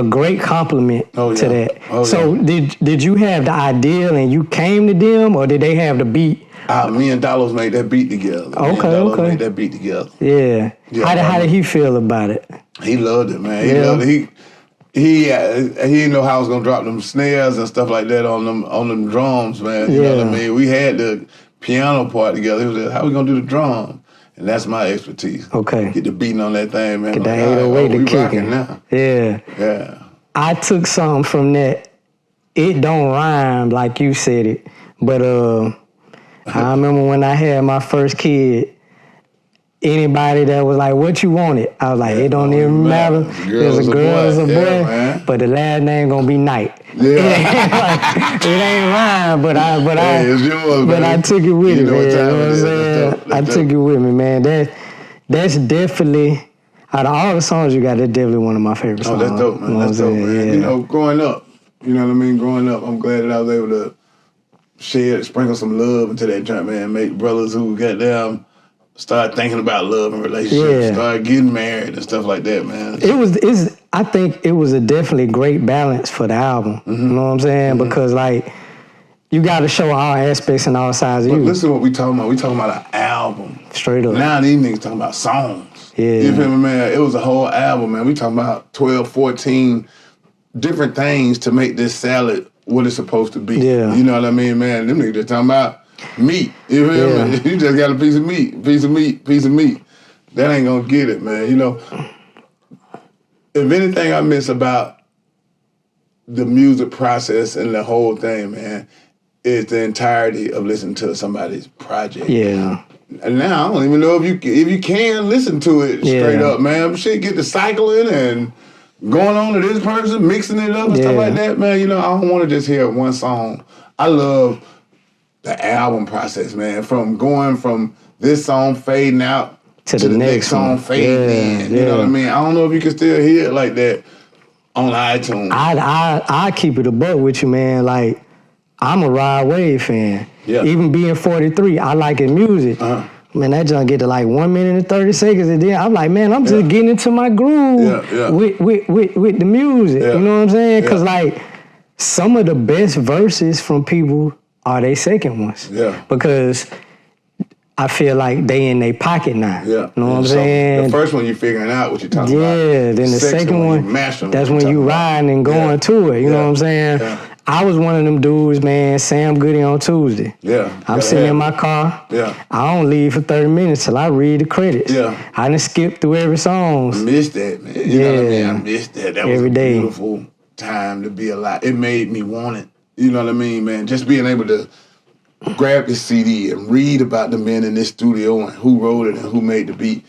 great compliment to that. So did you have the idea and you came to them, or did they have the beat? Me and Dallas made that beat together. Made that beat together. Yeah. How did he feel about it? He loved it, man. He loved it. He didn't know how I was gonna drop them snares and stuff like that on them drums, man. You know what I mean? We had the piano part together. He was like, how we gonna do the drum? And that's my expertise. Okay. Get the beating on that thing, man. Get that 808 to kicking now. Yeah. Yeah. I took something from that. It don't rhyme like you said it, but I remember when I had my first kid, anybody that was like, what you wanted? I was like, it don't even matter. There's a girl, there's a boy, but the last name gonna be Knight. Yeah. It ain't rhyme, but it's yours, man. I took it with me, man. You know what I'm saying? I took it with me, man. That's definitely, out of all the songs you got, that's definitely one of my favorite songs. Oh, that's dope, man. That's dope, man. You know, growing up, you know what I mean? Growing up, I'm glad that I was able to sprinkle some love into that joint, man. Make brothers who got them start thinking about love and relationships, start getting married and stuff like that, man. I think it was a definitely great balance for the album. You know what I'm saying? Because like, you got to show all aspects and all sides of you. Listen to what we talking about. We talking about an album. Straight up. Now these niggas talking about songs. Yeah. You feel me, man? It was a whole album, man. We talking about 12, 14 different things to make this salad what it's supposed to be. Yeah. You know what I mean, man? Them niggas just talking about meat. You feel me? You just got a piece of meat. That ain't gonna get it, man. You know, if anything I miss about the music process and the whole thing, man, is the entirety of listening to somebody's project. Yeah. now I don't even know if you can listen to it straight up, man. Shit, get the cycling and going on to this person, mixing it up and stuff like that, man. You know, I don't want to just hear one song. I love the album process, man. From going from this song fading out to the next song fading in. You know what I mean? I don't know if you can still hear it like that on iTunes. I keep it a buck with you, man. Like, I'm a Rod Wave fan. Yeah. Even being 43, I like his music. Man, that junk get to like 1 minute and 30 seconds, and then I'm like, man, I'm just getting into my groove with the music. You know what I'm saying? Because like some of the best verses from people are they second ones. Yeah. Because I feel like they in their pocket now. Yeah. You know what I'm saying? The first one you figuring out what you're talking about. Yeah, then the second one, that's when you riding and going to it. You know what I'm saying? Yeah. I was one of them dudes, man, Sam Goody on Tuesday. Yeah. I'm sitting in my car. Yeah. I don't leave for 30 minutes till I read the credits. Yeah. I done skip through every song. I missed that, man. You know what I mean? I missed that. That was a beautiful time to be alive. It made me want it. You know what I mean, man? Just being able to grab this CD and read about the men in this studio and who wrote it and who made the beat.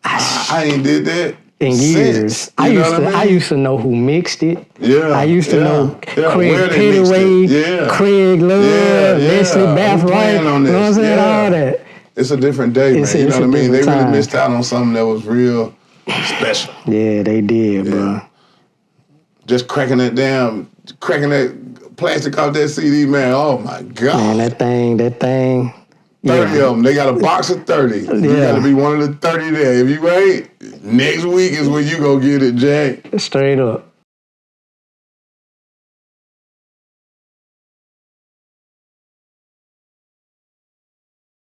I ain't did that in years. I used to know who mixed it. Yeah. I used to know Craig Pettaway, Craig Love, Leslie Bathright. You know what I'm saying? All that. It's a different day, man. You know what I mean? They really missed out on something that was real special. Yeah, they did, bro. Just cracking that plastic off that CD, man. Oh my God. Man, that thing. 30 of them. They got a box of 30. You got to be one of the 30 there. If you ain't, next week is when you go get it, Jack. Straight up.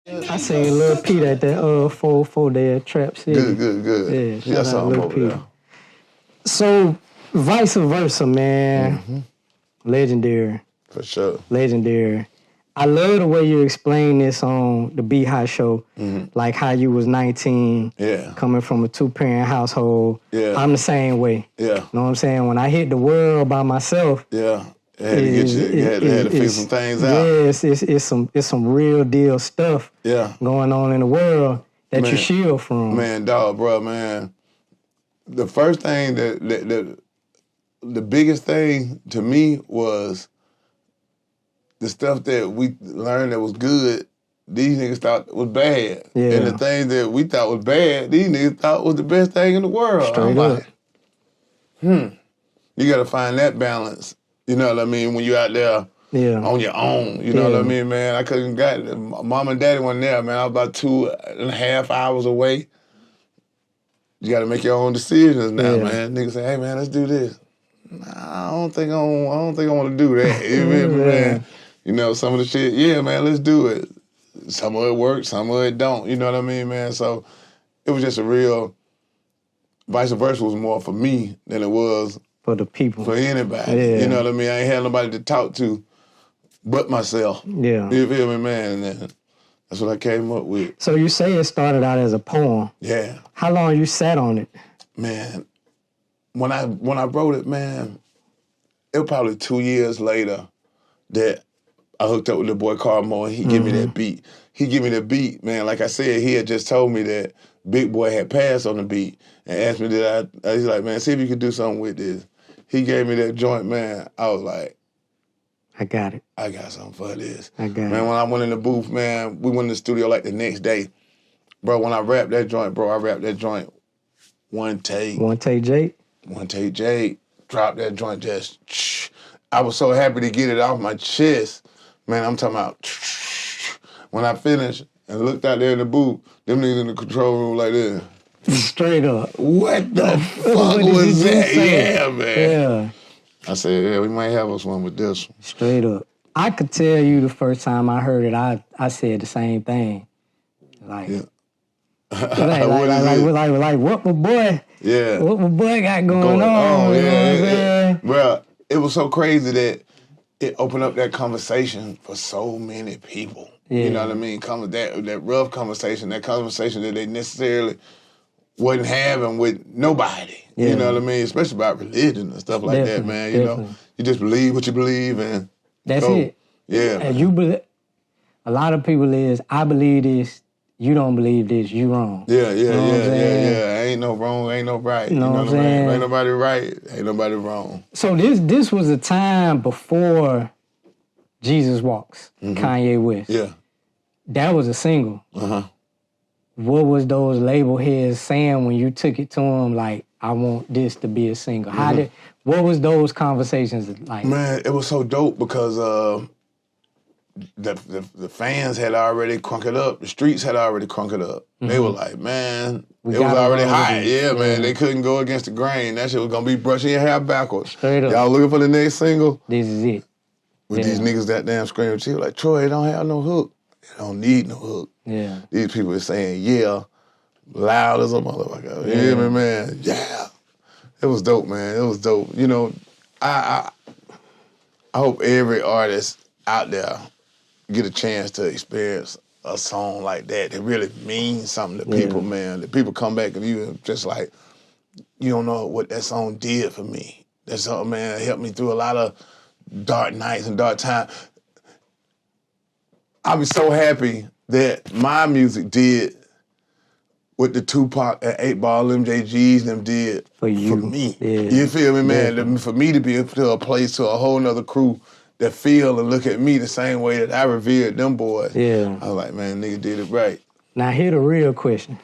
I seen Lil Pete at that 4 day at Trap City. Good. Yeah, shout out Lil Pete. So, vice versa, man. Mm-hmm. Legendary. For sure. Legendary. I love the way you explain this on the Beat High show, like how you was 19, coming from a 2-parent household. Yeah. I'm the same way. Yeah. Know what I'm saying? When I hit the world by myself, had to figure some things out. Yeah, it's some real deal stuff going on in the world that you shield from. Man, dog, bro, man. The first thing the biggest thing to me was the stuff that we learned that was good, these niggas thought was bad. Yeah. And the things that we thought was bad, these niggas thought was the best thing in the world. Straight up. You got to find that balance. You know what I mean? When you out there on your own. You know what I mean, man? I couldn't got it. Mom and daddy wasn't there, man. I was about 2.5 hours away. You got to make your own decisions now, man. Niggas say, hey, man, let's do this. Nah, I don't think I want to do that. You feel me, man? You know, some of the shit, man, let's do it. Some of it works, some of it don't. You know what I mean, man? So it was just a real, vice versa was more for me than it was for the people. For anybody. Yeah. You know what I mean? I ain't had nobody to talk to but myself. Yeah. You feel me, man? And that's what I came up with. So you say it started out as a poem. Yeah. How long you sat on it? Man, when I wrote it, man, it was probably 2 years later that I hooked up with the boy Carmo and he gave me that beat. He gave me the beat, man. Like I said, he had just told me that Big Boy had passed on the beat and asked me he's like, man, see if you could do something with this. He gave me that joint, man. I was like, I got it. I got something for this. I got it. Man, when I went in the booth, man, we went in the studio like the next day. Bro, when I rapped that joint, one take. One take, Jake? One take, Jake. Dropped that joint just, I was so happy to get it off my chest. Man, I'm talking about, when I finished and looked out there in the booth, them niggas in the control room like this. Straight up. What the fuck was that? Yeah, man. Yeah. I said, yeah, we might have us one with this one. Straight up. I could tell you the first time I heard it, I said the same thing. Like, like what my boy? Yeah. What my boy got going on? You know what I'm saying? Bro, it was so crazy that it opened up that conversation for so many people. Yeah. You know what I mean? That rough conversation, that conversation that they necessarily wasn't having with nobody. Yeah. You know what I mean? Especially about religion and stuff like that, man. You know, you just believe what you believe and that's it. Yeah. And you believe, a lot of people I believe this, you don't believe this, you wrong. Yeah. Yeah. Ain't no wrong, ain't no right. You know what I'm what I mean? saying? Ain't nobody right, ain't nobody wrong. So this was a time before Jesus Walks, Kanye West. Yeah. That was a single. What was those label heads saying when you took it to them? Like, I want this to be a single. What was those conversations like? Man, it was so dope because the fans had already crunk it up. The streets had already crunk it up. They were like, man, it was already hot. Yeah, man, they couldn't go against the grain. That shit was gonna be brushing your hair backwards. Straight up. Y'all looking for the next single? This is it. With these niggas that damn screaming shit like, Troy, it don't have no hook. It don't need no hook. Yeah. These people are saying, yeah, loud as a motherfucker. You hear me, man? Yeah. It was dope, man. It was dope. You know, I hope every artist out there get a chance to experience a song like that. It really means something to people, man. That people come back and you just like, you don't know what that song did for me. That song, man, helped me through a lot of dark nights and dark times. I be so happy that my music did what the Tupac and 8 Ball MJGs them did for me. Yeah. You feel me, man? For me to be to a place, to a whole nother crew that feel and look at me the same way that I revered them boys. Yeah. I was like, man, nigga did it right. Now, here the real question.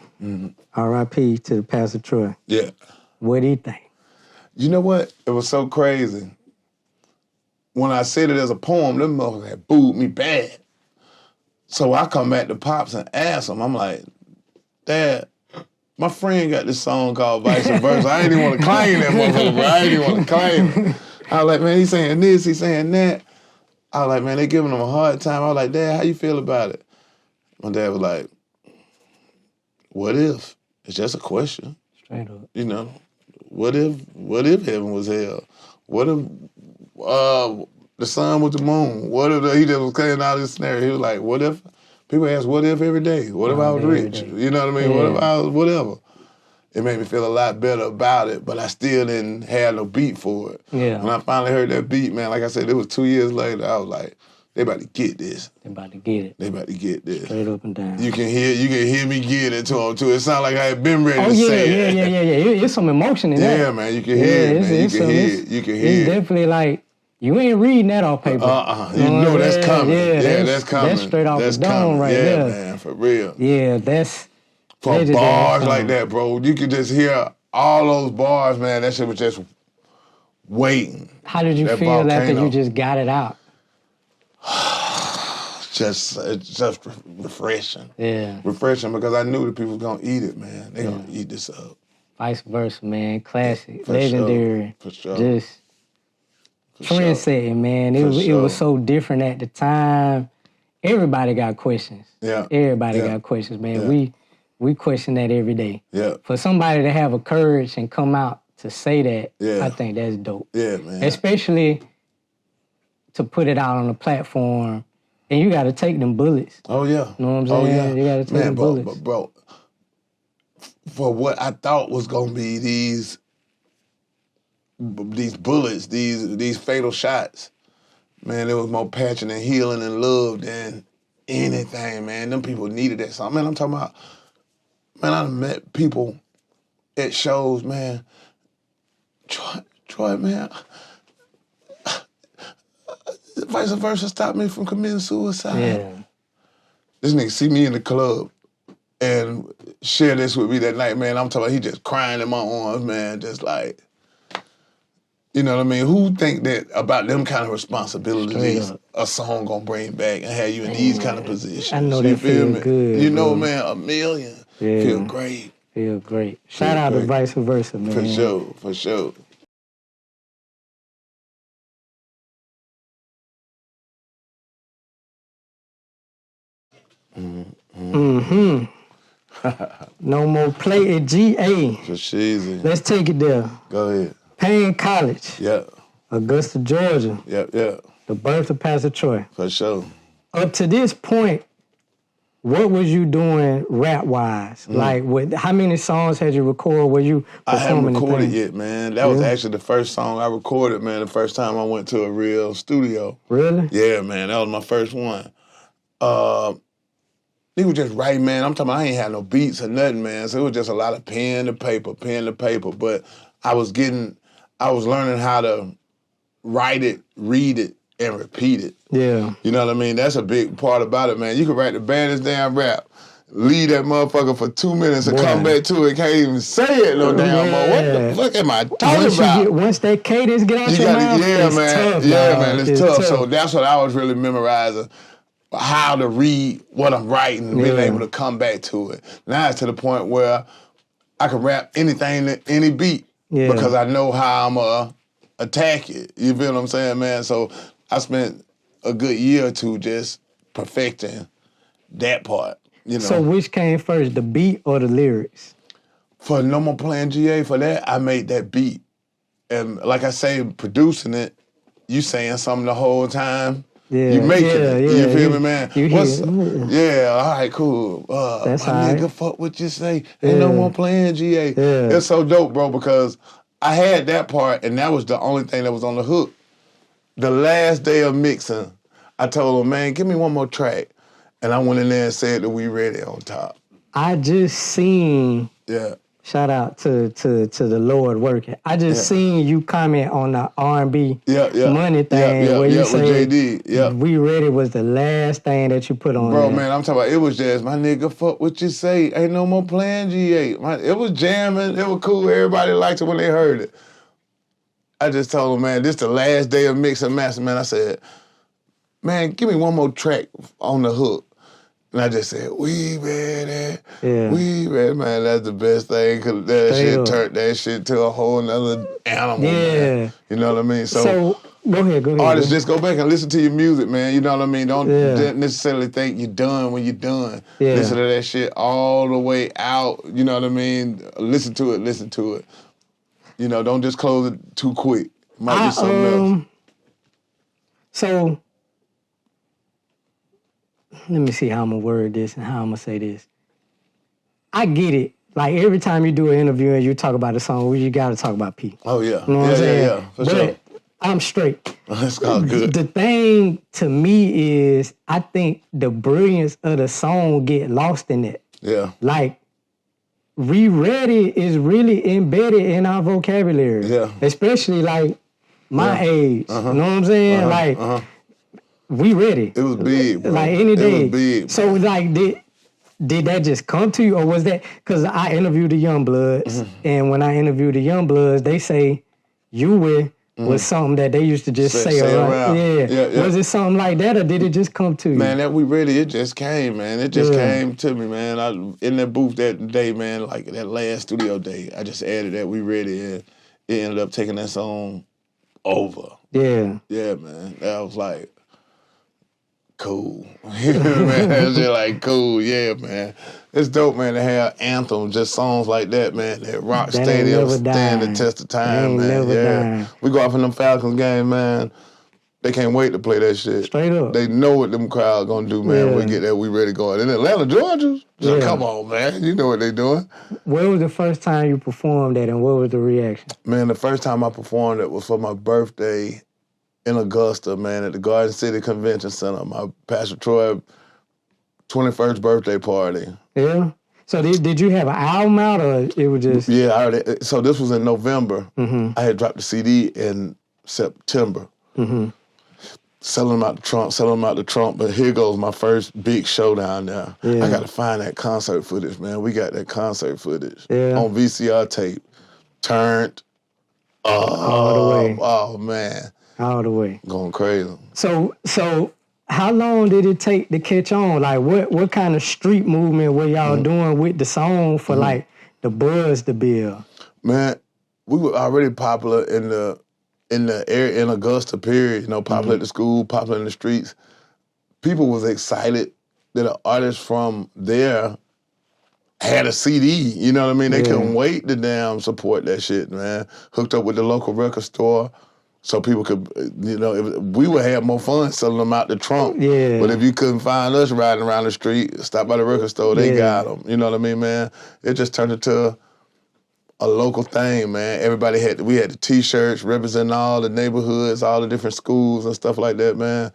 R.I.P. to the Pastor Troy. Yeah. What do you think? You know what? It was so crazy. When I said it as a poem, them motherfuckers had booed me bad. So I come back to Pops and ask him, I'm like, Dad, my friend got this song called Vice Versa. I ain't even want to claim that motherfucker, bro. I ain't even want to claim it. I was like, man, he's saying this, he's saying that. I was like, man, they giving him a hard time. I was like, Dad, how you feel about it? My dad was like, what if? It's just a question. Straight up. You know, what if heaven was hell? What if the sun was the moon? What if he just was clearing out this scenario? He was like, what if? People ask, what if every day? What if I was rich? You know what I mean? What if I was whatever? It made me feel a lot better about it, but I still didn't have no beat for it. Yeah. When I finally heard that beat, man, like I said, it was 2 years later, I was like, they about to get this. They about to get it. They about to get this. Straight up and down. You can hear me get it to them too. It sounded like I had been ready to say it. Yeah. It's some emotion in that. Yeah, man, you can hear it, man. You can hear it. It's definitely like, you ain't reading that off paper. You know that's coming. Yeah, that's coming. That's straight off the dome right there. Yeah, man, for real. Yeah, that's... For bars like that, bro, you could just hear all those bars, man. That shit was just waiting. How did you feel after you just got it out? It's just refreshing. Yeah. Refreshing because I knew the people was going to eat it, man. They going to eat this up. Vice Versa, man. Classic. For legendary. Sure. For sure. Just trend-setting, man. It was so different at the time. Everybody got questions. Yeah. Everybody got questions, man. Yeah. We question that every day. Yeah. For somebody to have a courage and come out to say that, Yeah. I think that's dope. Yeah, man. Especially to put it out on a platform, and you got to take them bullets. Oh, yeah. You know what I'm saying? Yeah. You got to take them bullets. But, bro, for what I thought was going to be these bullets, these fatal shots, man, there was more passion and healing and love than anything, man. Them people needed that song. Man, I'm talking about, man, I done met people at shows, man. Troy, man, Vice Versa stopped me from committing suicide. Yeah. This nigga see me in the club and share this with me that night, man. I'm talking about he just crying in my arms, man, just like, you know what I mean? Who think that about them kind of responsibilities a song gonna bring back and have you in these kind of positions? I know that feel good. You know, man, a million. Yeah. Feel great. Feel great. Shout out to Vice Versa, man. For sure. No more play at GA. For cheesy. Let's take it there. Go ahead. Payne College. Yeah. Augusta, Georgia. Yeah. The birth of Pastor Troy. For sure. Up to this point, what was you doing rap-wise? Like, how many songs had you recorded? Were you performing? I haven't recorded yet, man. That was actually the first song I recorded, man, the first time I went to a real studio. Really? Yeah, man, that was my first one. He was just writing, man. I'm talking about I ain't had no beats or nothing, man. So it was just a lot of pen to paper. But I was learning how to write it, read it, and repeat it. Yeah. You know what I mean? That's a big part about it, man. You can write the baddest damn rap, leave that motherfucker for 2 minutes and come back to it, can't even say it no damn more. What the fuck am I talking about? Once that cadence get out your mouth, it's tough. Yeah, man, it's tough. So that's what I was really memorizing, how to read what I'm writing and being able to come back to it. Now it's to the point where I can rap anything, any beat, because I know how I'm going to attack it. You feel what I'm saying, man? So I spent a good year or two just perfecting that part. You know. So which came first, the beat or the lyrics? For No More Playing GA, for that, I made that beat. And like I say, producing it, you saying something the whole time. Yeah, you making it. You feel me, man? All right, cool. That's my all nigga, right. fuck what you say. Ain't no more playing GA. Yeah. It's so dope, bro, because I had that part, and that was the only thing that was on the hook. The last day of mixing, I told him, man, give me one more track. And I went in there and said that we ready on top. I just seen, shout out to the Lord working. I just seen you comment on the R&B money thing where you say JD, we ready was the last thing that you put on Bro, there. man, I'm talking about, it was just, my nigga, fuck what you say. Ain't no more playing GA. It was jamming. It was cool. Everybody liked it when they heard it. I just told him, man, this the last day of mix and master, man. I said, man, give me one more track on the hook. And I just said, we ready, we ready, man. That's the best thing, because that shit turned that shit to a whole nother animal, man. You know what I mean? So go ahead. Artists, just go back and listen to your music, man. You know what I mean? Don't necessarily think you're done when you're done. Listen to that shit all the way out. You know what I mean? Listen to it. You know, don't just close it too quick. Might be something else. So, let me see how I'm going to word this and how I'm going to say this. I get it. Like, every time you do an interview and you talk about a song, you got to talk about P. Oh, yeah. You know what I'm saying? Yeah, for sure. I'm straight. That's all good. The thing to me is, I think the brilliance of the song get lost in it. Yeah. Like, we ready is really embedded in our vocabulary. Yeah. Especially, like, my age. You know what I'm saying? We ready. It was big, bro. Like, any day. It was big. So, like, did that just come to you, or was that, because I interviewed the Youngbloods, and when I interviewed the Youngbloods, they say you was something that they used to just say around. Yeah. Was it something like that, or did it just come to you? Man, that we ready, it just came, man. It just came to me, man. In that booth that day, man, like that last studio day, I just added that we ready, and it ended up taking that song over. Yeah. Yeah, man. That was like, cool. Man, it's just like, cool, yeah, man. It's dope, man, to have anthems, just songs like that, man, that rock stadium stand the test of time, man. We go off in them Falcons game, man. They can't wait to play that shit. Straight up. They know what them crowd gonna do, man, when we get that we ready going. In Atlanta, Georgia, just come on, man. You know what they doing. Where was the first time you performed that, and what was the reaction? Man, the first time I performed it was for my birthday in Augusta, man, at the Garden City Convention Center. My Pastor Troy 21st birthday party. Yeah? So did you have an album out, or it was just... Yeah, I already, so this was in November. I had dropped the CD in September. Selling them out the trunk, but here goes my first big show down there. Yeah. I got to find that concert footage, man. We got that concert footage on VCR tape. Turned all the way. Oh, man. All the way. Going crazy. So how long did it take to catch on? Like, what kind of street movement were y'all doing with the song for, like, the buzz to build? Man, we were already popular in the area in Augusta, period. You know, popular at the school, popular in the streets. People was excited that an artist from there had a CD. You know what I mean? They couldn't wait to damn support that shit, man. Hooked up with the local record store so people could, you know, we would have more fun selling them out the trunk. Yeah. But if you couldn't find us riding around the street, stop by the record store, they got them. You know what I mean, man? It just turned into a local thing, man. We had the T-shirts representing all the neighborhoods, all the different schools and stuff like that, man.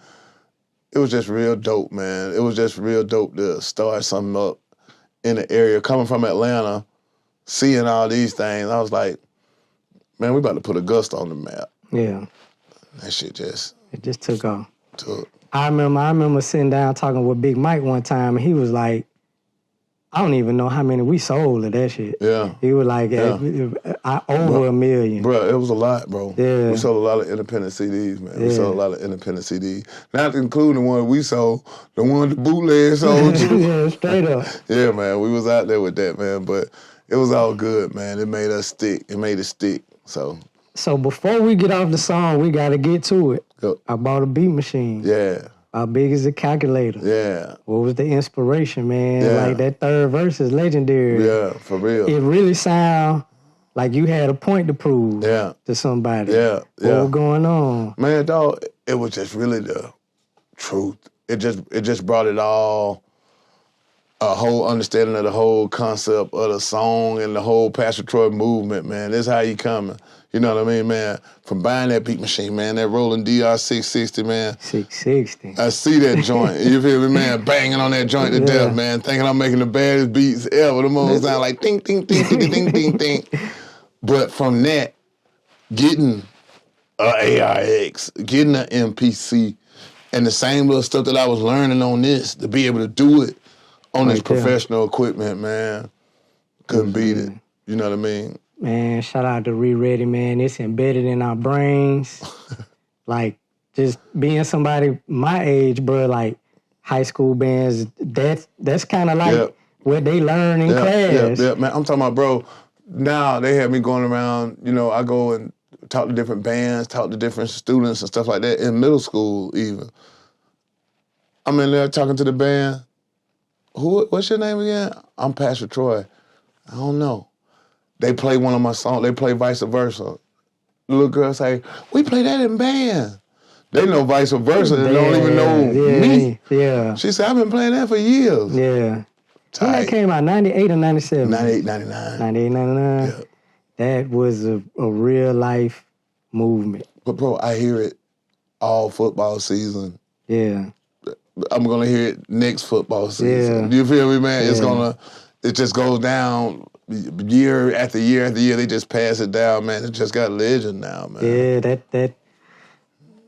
it was just real dope, man. It was just real dope to start something up in the area. Coming from Atlanta, seeing all these things, I was like, man, we about to put Augusta on the map. Yeah. That shit just... It just took off. took. I remember sitting down talking with Big Mike one time, and he was like, I don't even know how many we sold of that shit. Yeah. He was like, over 1 million. Bro, it was a lot, bro. Yeah. We sold a lot of independent CDs, man. Yeah. We sold a lot of independent CDs. Not including the one we sold, the one the bootleg sold too. Yeah, straight up. Yeah, man. We was out there with that, man. But it was all good, man. It made us stick. It made it stick. So before we get off the song, we got to get to it. Go. I bought a beat machine. Yeah. How big is the calculator? Yeah. What was the inspiration, man? Yeah. Like, that third verse is legendary. Yeah, for real. It really sound like you had a point to prove to somebody. Yeah. What was going on? Man, dog, it was just really the truth. It just brought it all, a whole understanding of the whole concept of the song and the whole Pastor Troy movement, man. This how you coming. You know what I mean, man? From buying that beat machine, man, that rolling DR 660, man. 660. I see that joint. You feel me, man? Banging on that joint to death, man. Thinking I'm making the baddest beats ever. The ones sound like ding, ding, ding, ding, ding, ding, ding. But from that, getting a ARX, getting an MPC, and the same little stuff that I was learning on this, to be able to do it on this professional equipment, man, couldn't beat it. You know what I mean? Man, shout out to Ready, man. It's embedded in our brains. Like, just being somebody my age, bro, like high school bands, that's kind of like what they learn in class. Yeah, man. I'm talking about, bro, now they have me going around, you know, I go and talk to different bands, talk to different students and stuff like that, in middle school even. I'm in there talking to the band. What's your name again? I'm Pastor Troy. I don't know. They play one of my songs. They play Vice Versa. The little girl say, we play that in band. They know Vice Versa and don't even know me. Yeah. She said, I've been playing that for years. Yeah. Tight. When that came out, 98 or 97? 98, 99. 98, 99? Yeah. That was a real life movement. But bro, I hear it all football season. Yeah. I'm gonna hear it next football season. Yeah. You feel me, man? It just goes down year after year after year. They just pass it down, man. It just got legend now, man. Yeah, that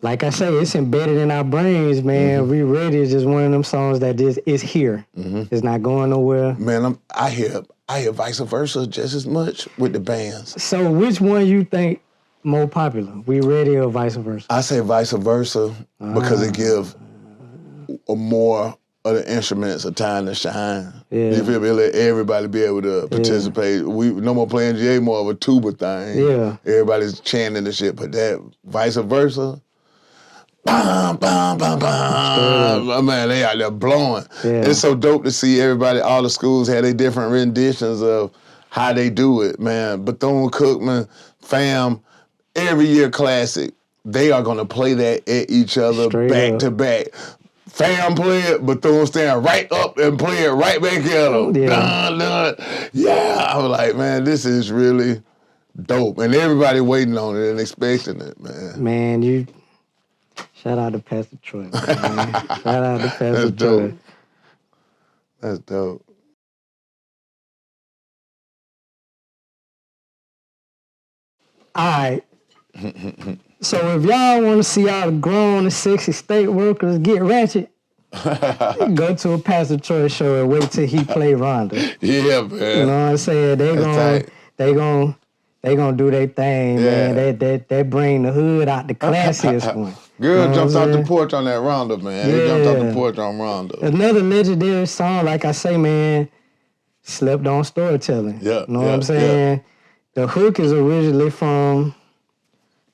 like I say, it's embedded in our brains, man. We Ready is just one of them songs that just is here. It's not going nowhere. Man, I hear Vice Versa just as much with the bands. So which one you think more popular? We Ready or Vice Versa? I say Vice Versa because it gives more of the instruments a time to shine. Yeah. You feel me? Let everybody be able to participate. We no more playing GA, more of a tuba thing. Yeah. Everybody's chanting the shit, but that Vice Versa, bam, bam, bam, bam. Man, they out there blowing. Yeah. It's so dope to see everybody, all the schools had their different renditions of how they do it, man. Bethune-Cookman, Fam, every year classic. They are gonna play that at each other back to back. Fam play it, Bethune stand right up and play it right back at them. Yeah. I was like, man, this is really dope. And everybody waiting on it and expecting it, man. Man, shout out to Pastor Troy, man. Shout out to Pastor That's Troy. dope. That's dope. All right. So if y'all want to see all the grown and sexy state workers get ratchet, go to a Pastor Troy show and wait till he play Rhonda. Yeah, man. You know what I'm saying? They gonna do their thing, man. They bring the hood out the classiest one. Girl jumped off the porch on that Rhonda, man. He jumped off the porch on Rhonda. Another legendary song, like I say, man, slept on storytelling. Yeah. You know what I'm saying? The hook is originally from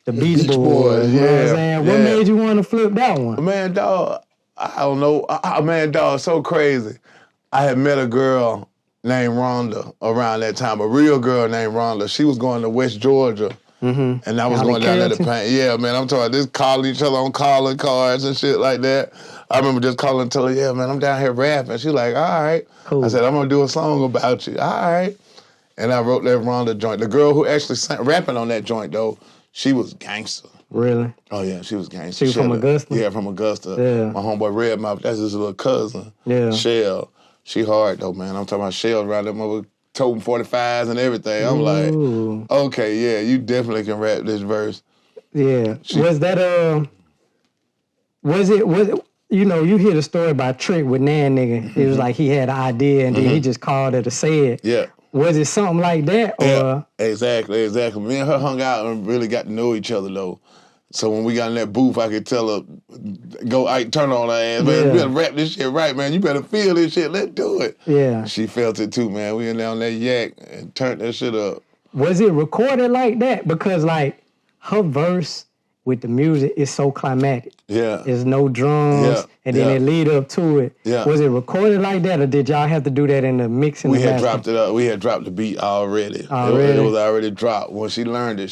the Beach Boys. You know what I'm saying? What made you want to flip that one? Man, dog, I don't know. Man, dog, so crazy. I had met a girl named Rhonda around that time, a real girl named Rhonda. She was going to West Georgia. And I was going down there to paint. Yeah, man, I'm talking just calling each other on calling cards and shit like that. I remember just calling and telling her, yeah, man, I'm down here rapping. She like, all right. Cool. I said, I'm going to do a song about you. All right. And I wrote that Rhonda joint. The girl who actually sang, rapping on that joint, though, she was gangster. Really? Oh yeah, she was gangster. She was from Augusta? Yeah, from Augusta. Yeah. My homeboy Redmouth, that's his little cousin. Yeah. Shell. She hard though, man. I'm talking about Shell around them over toting 45s and everything. I'm Ooh. like, okay, yeah, you definitely can rap this verse. Yeah. Was it, you know, you hear the story about Trick with Nan nigga. It was like he had an idea and then he just called her to say it. Yeah. Was it something like that? Or? Yeah, exactly. Me and her hung out and really got to know each other though. So when we got in that booth, I could tell her, go Ike Turner on her ass, man, you better rap this shit right, man. You better feel this shit, let's do it. Yeah. She felt it too, man. We in there on that yak and turned that shit up. Was it recorded like that? Because like her verse with the music is so climactic. Yeah. There's no drums, and then it lead up to it. Yeah. Was it recorded like that, or did y'all have to do that in the mix and We the had master? dropped it up. We had dropped the beat already. It was already dropped. When she learned it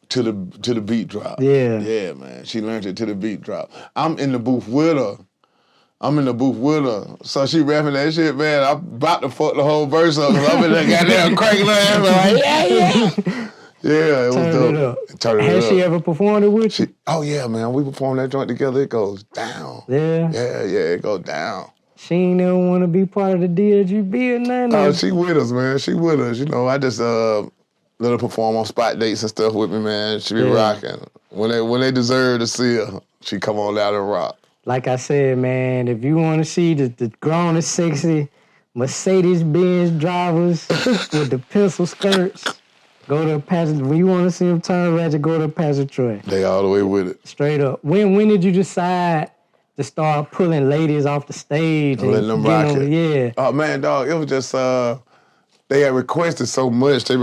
to the beat drop. Yeah. Yeah, man. She learned it to the beat drop. I'm in the booth with her. So she rapping that shit, man. I'm about to fuck the whole verse up. I'm in that goddamn cranking her ass. Like, yeah. Yeah, it was dope. Turn it up. Has she ever performed it with you? Oh, yeah, man. We performed that joint together. It goes down. Yeah? Yeah, it goes down. She ain't never want to be part of the DLGB or nothing? Oh, she with us, man. She with us. You know, I just let her perform on spot dates and stuff with me, man. She be rocking. When they deserve to see her, she come on out and rock. Like I said, man, if you want to see the grown and sexy Mercedes-Benz drivers with the pencil skirts, go to Pastor. When you want to see them turn ratchet, go to Pastor Troy. They all the way with it. Straight up. When did you decide to start pulling ladies off the stage and letting them rock it? Yeah. Oh man, dog, it was just they had requested so much. Man,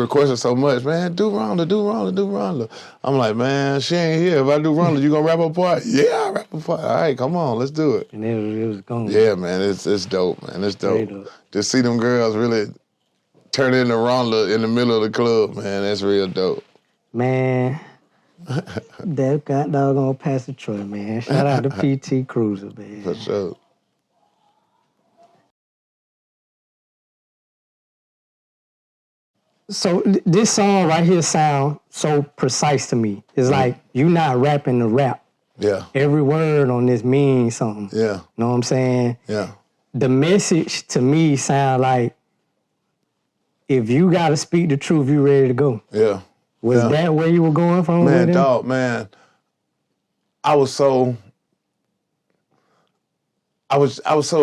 do Rhonda. I'm like, man, she ain't here. If I do Rhonda, you gonna rap her part? Yeah, I rap her part. All right, come on, let's do it. And it was going. Yeah, man, it's dope, man. It's dope. Just see them girls really turn into Rhonda in the middle of the club, man. That's real dope. Man, that got doggone Pastor Troy, man. Shout out to PT Cruzza, man. For sure. So this song right here sound so precise to me. It's like you not rapping the rap. Yeah. Every word on this means something. Yeah. Know what I'm saying? Yeah. The message to me sound like if you gotta speak the truth, you ready to go. Yeah. Was that where you were going from? Man, dog, man. I was so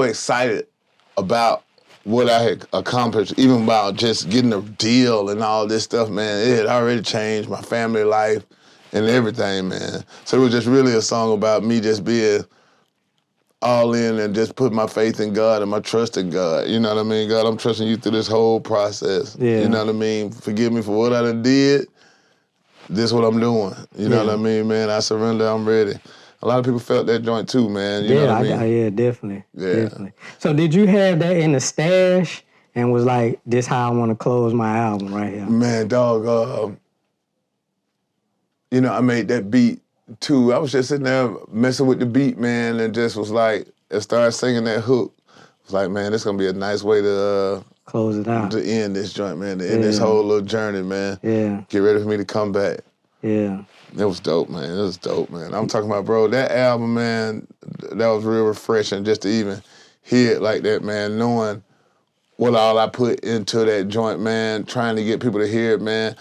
excited about what I had accomplished, even about just getting a deal and all this stuff, man. It had already changed my family life and everything, man. So it was just really a song about me just being all in and just put my faith in God and my trust in God. You know what I mean? God, I'm trusting you through this whole process. Yeah. You know what I mean? Forgive me for what I done did. This is what I'm doing. You know what I mean, man? I surrender, I'm ready. A lot of people felt that joint too, man. You know what I mean? Yeah, definitely. Yeah. Definitely. So did you have that in the stash and was like, this how I want to close my album right here? Man, dog, you know, I made that beat too. I was just sitting there messing with the beat, man, and just was like, and started singing that hook. I was like, man, this gonna be a nice way to close it out. To end this joint, man. To end this whole little journey, man. Yeah. Get ready for me to come back. Yeah. It was dope, man. It was dope, man. I'm talking about, bro, that album, man, that was real refreshing just to even hear it like that, man, knowing what all I put into that joint, man, trying to get people to hear it, man.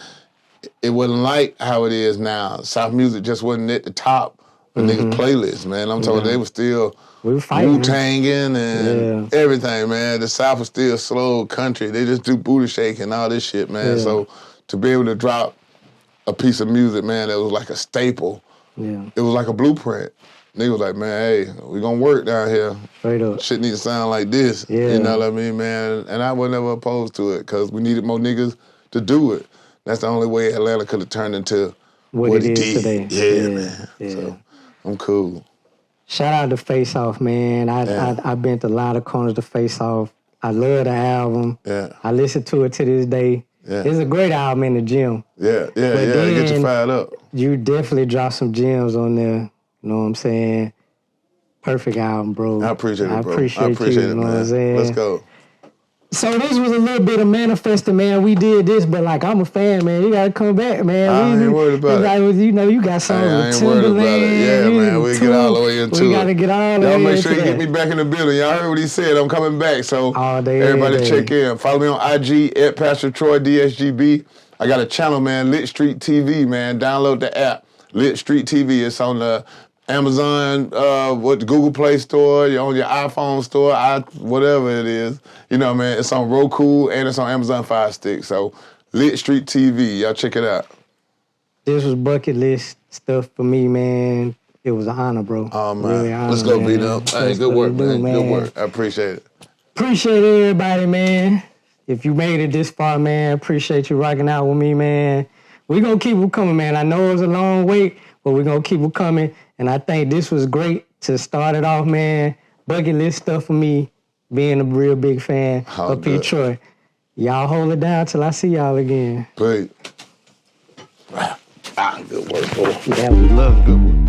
It wasn't like how it is now. South music just wasn't at the top of niggas' playlists, man. I'm talking they were still Wu-Tanging and everything, man. The South was still slow country. They just do booty shake and all this shit, man. So to be able to drop a piece of music, man, that was like a staple. Yeah. It was like a blueprint. Niggas was like, man, hey, we gonna work down here. Straight up. Shit need to sound like this. Yeah. You know what I mean, man? And I was never opposed to it because we needed more niggas to do it. That's the only way Atlanta could have turned into what it is today. Yeah, man. Yeah. So I'm cool. Shout out to Face Off, man. I've been to a lot of corners to Face Off. I love the album. Yeah. I listen to it to this day. Yeah. It's a great album in the gym. Yeah, get you fired up. You definitely dropped some gems on there. You know what I'm saying? Perfect album, bro. I appreciate it, bro. I appreciate you, it, know man. What I'm saying? Let's go. So this was a little bit of manifesting, man. We did this, but like I'm a fan, man. You gotta come back, man. I ain't worried about it. Like, you know, you got songs I with ain't worried about Timberland. it. Yeah, man. We get all the way into it. We gotta get all the Y'all way make into sure you that. get me back in the building. Y'all heard what he said. I'm coming back. So All day, everybody every day. check in. Follow me on IG at Pastor Troy DSGB. I got a channel, man, Lit Street TV, man. Download the app, Lit Street TV. It's on the Amazon, the Google Play Store, on your iPhone store, whatever it is. You know, man, it's on Roku and it's on Amazon Fire Stick. So Lit Street TV, y'all check it out. This was bucket list stuff for me, man. It was an honor, bro. Oh, man. Really honor, Let's go, man. B-Dub. Hey, good work, man. Man. Good work. I appreciate it. Appreciate everybody, man. If you made it this far, man, appreciate you rocking out with me, man. We're going to keep it coming, man. I know it was a long wait, but we're going to keep it coming. And I think this was great to start it off, man. Bucket list stuff for me, being a real big fan of P. Troy. Y'all hold it down till I see y'all again. Great. Good work, boy. Yeah, we love it. Good work.